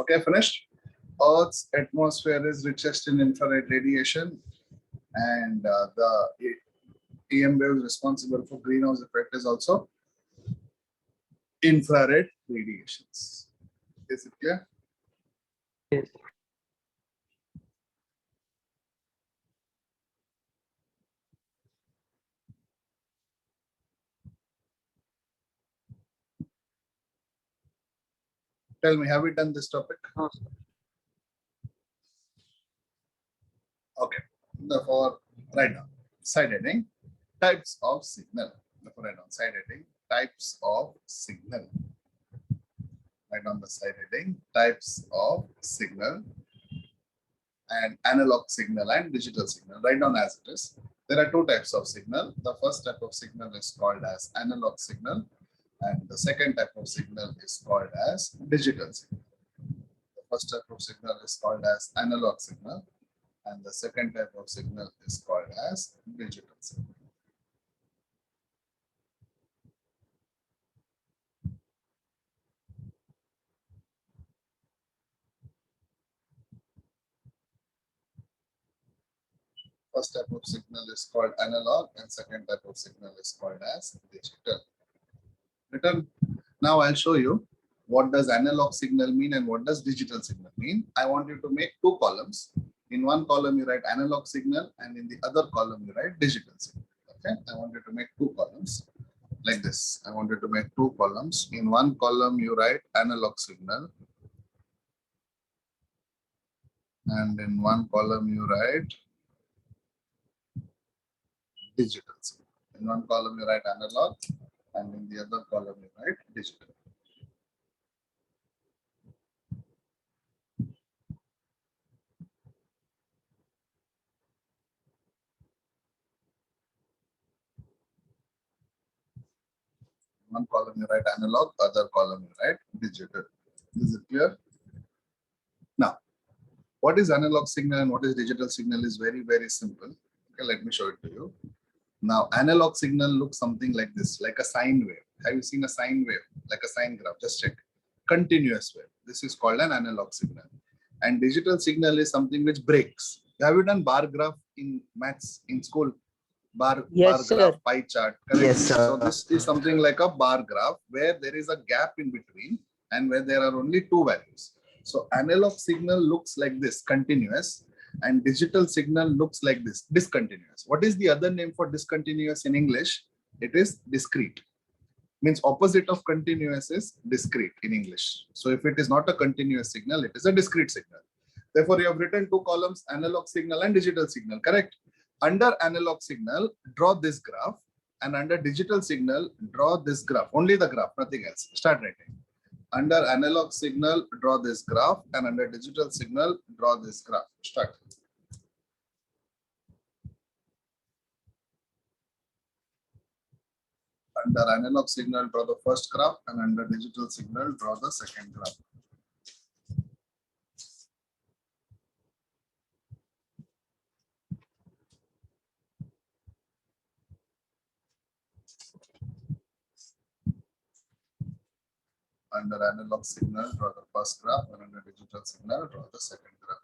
Okay, finished. Earth's atmosphere is richest in infrared radiation, and the EM waves responsible for greenhouse effect is also infrared radiations. Is it clear? Yes. Tell me, have we done this topic? No, Okay. Therefore, write down side heading, types of signal. Therefore, write down side heading, types of signal. Write down the side heading, types of signal, and analog signal and digital signal. Write down as it is. There are two types of signal. The first type of signal is called as analog signal, and the second type of signal is called as digital signal. The first type of signal is called as analog signal, and the second type of signal is called as digital signal. First type of signal is called analog and second type of signal is called as digital. Written. Now I'll show you what does analog signal mean and what does digital signal mean. I want you to make two columns. In one column you write analog signal and in the other column you write digital signal. Okay, I want you to make two columns like this. I want you to make two columns. In one column you write analog signal and in one column you write digital signal. In one column you write analog and in the other column you write digital. One column you write analog, other column you write digital. Is it clear? Now, what is analog signal and what is digital signal is very, very simple. Okay, let me show it to you. Now, analog signal looks something like this, like a sine wave. Have you seen a sine wave? Like a sine graph, just check. Continuous wave. This is called an analog signal. And digital signal is something which breaks. Have you done bar graph in maths in school? Bar Yes, graph, sir. pie chart. Correct? Yes, sir. So this is something like a bar graph where there is a gap in between and where there are only two values. So analog signal looks like this, continuous, and digital signal looks like this, discontinuous. What is the other name for discontinuous in English? It is discrete. Means opposite of continuous is discrete in English. So if it is not a continuous signal, it is a discrete signal. Therefore, you have written two columns, analog signal and digital signal, correct? Under analog signal, draw this graph, and under digital signal, draw this graph. Only the graph, nothing else. Start writing. Under analog signal, draw this graph, and under digital signal, draw this graph. Start. Under analog signal, draw the first graph, and under digital signal, draw the second graph. Under analog signal, draw the first graph, and under digital signal, draw the second graph.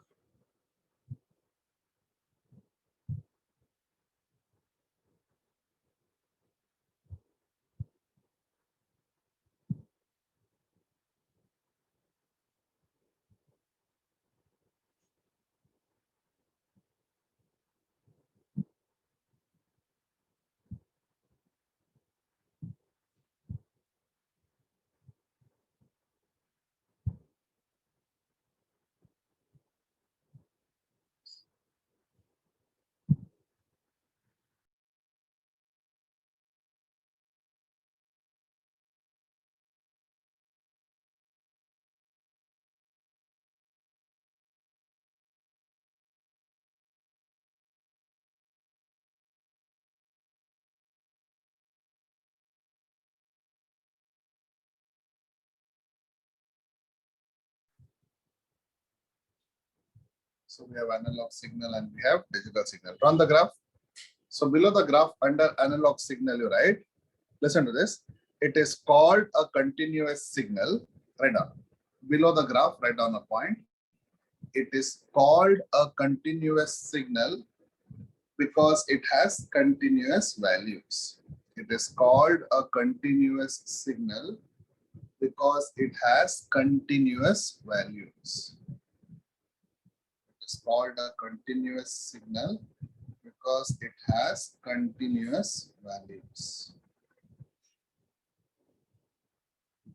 So we have analog signal and we have digital signal. Run the graph. So below the graph under analog signal, you write, listen to this. It is called a continuous signal. Write down. Below the graph, write down a point. It is called a continuous signal because it has continuous values. It is called a continuous signal because it has continuous values. Is called a continuous signal because it has continuous values.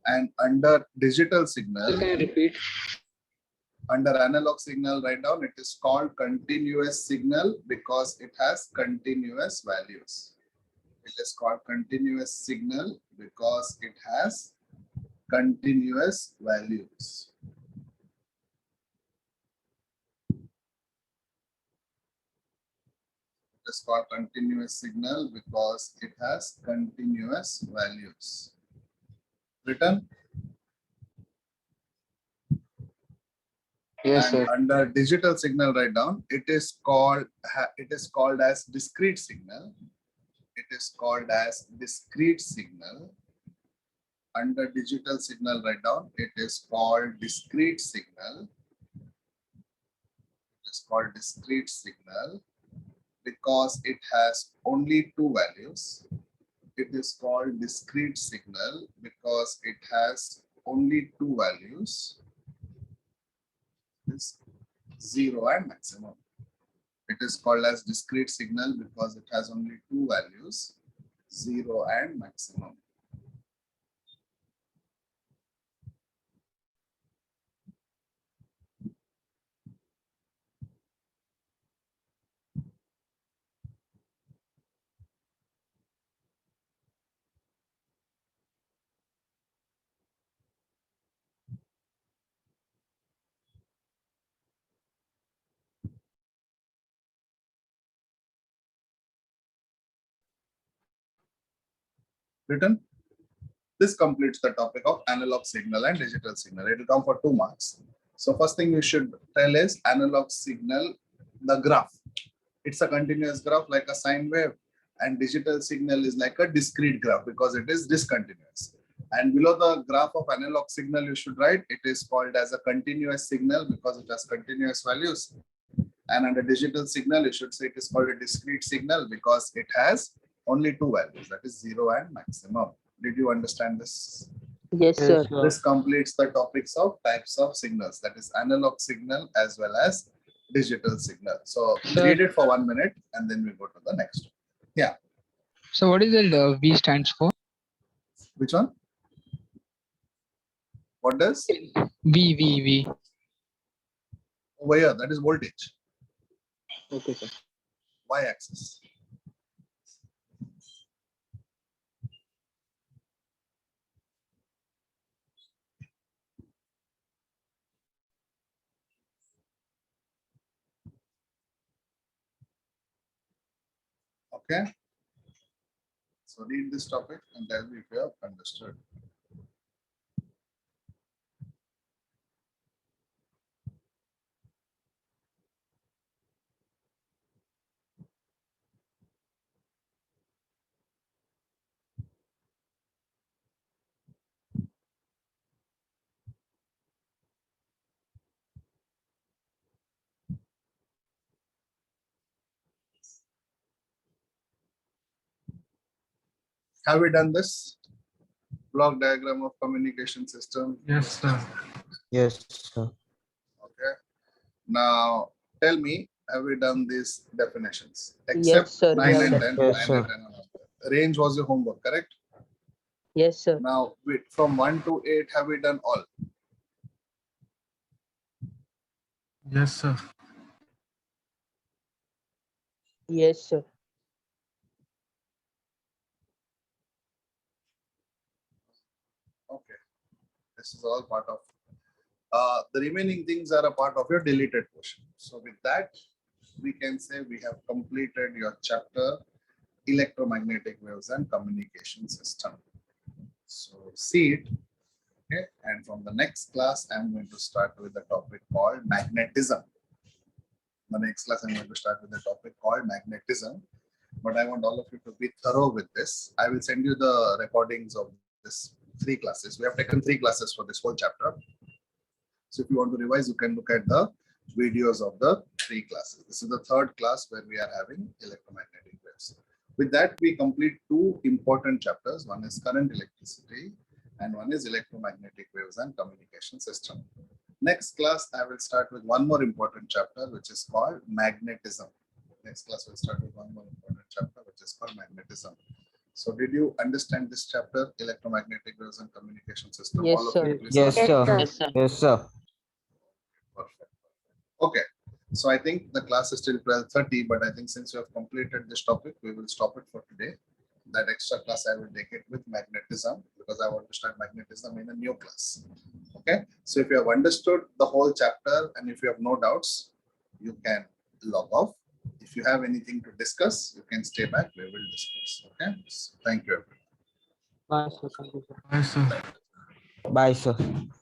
And under digital signal, Sir, can you repeat? under analog signal, write down, it is called continuous signal because it has continuous values. It is called continuous signal because it has continuous values. Is called continuous signal because it has continuous values. Written? Yes, And sir. under digital signal, write down, it is called as discrete signal. It is called as discrete signal. Under digital signal, write down, it is called discrete signal. It is called discrete signal because it has only two values. It is called discrete signal because it has only two values. Is 0 and maximum. It is called as discrete signal because it has only two values, 0 and maximum. Written? This completes the topic of analog signal and digital signal. It will come for 2 marks. So first thing you should tell is analog signal, the graph. It's a continuous graph like a sine wave, and digital signal is like a discrete graph because it is discontinuous. And below the graph of analog signal, you should write it is called as a continuous signal because it has continuous values. And under digital signal, you should say it is called a discrete signal because it has only two values, that is 0 and maximum. Did you understand this? Yes, sir. This completes the topics of types of signals, that is analog signal as well as digital signal. So Sir. read it for 1 minute and then we go to the next. So what is the V stands for? Which one? What does? V. Over here, that is voltage, Okay, sir. y-axis. Okay. So read this topic and tell me if you have understood. Have we done this? Block diagram of communication system. Yes, sir. Yes, sir. Okay. Now tell me, have we done these definitions? Yes, sir, we 9 have and done. 10. Yes, 9 sir. and 10 and all. Range was your homework, correct? Yes, sir. Now wait, from 1 to 8, have we done all? Yes, sir. Yes, sir. Okay. This is all part of the remaining things are a part of your deleted portion. So with that, we can say we have completed your chapter electromagnetic waves and communication system. So see it. Okay. And from the next class, I'm going to start with the topic called magnetism. The next class, I'm going to start with the topic called magnetism. But I want all of you to be thorough with this. I will send you the recordings of this 3 classes. We have taken 3 classes for this whole chapter. So if you want to revise, you can look at the videos of the 3 classes. This is the 3rd class where we are having electromagnetic waves. With that, we complete 2 important chapters. One is current electricity and one is electromagnetic waves and communication system. Next class, I will start with one more important chapter, which is called magnetism. Next class, we'll start with one more important chapter, which is called magnetism. So did you understand this chapter, electromagnetic waves and communication system? Yes, All of sir. you, please Yes, answer. sir. Yes, sir. Yes, sir. Perfect. Okay. So I think the class is till 12:30, but I think since you have completed this topic, we will stop it for today. That extra class I will take it with magnetism because I want to start magnetism in a new class. Okay. So if you have understood the whole chapter and if you have no doubts, you can log off. If you have anything to discuss, you can stay back. We will discuss. Okay. So thank you, everyone. Bye, sir. Thank you, sir. Bye, sir. Bye, sir.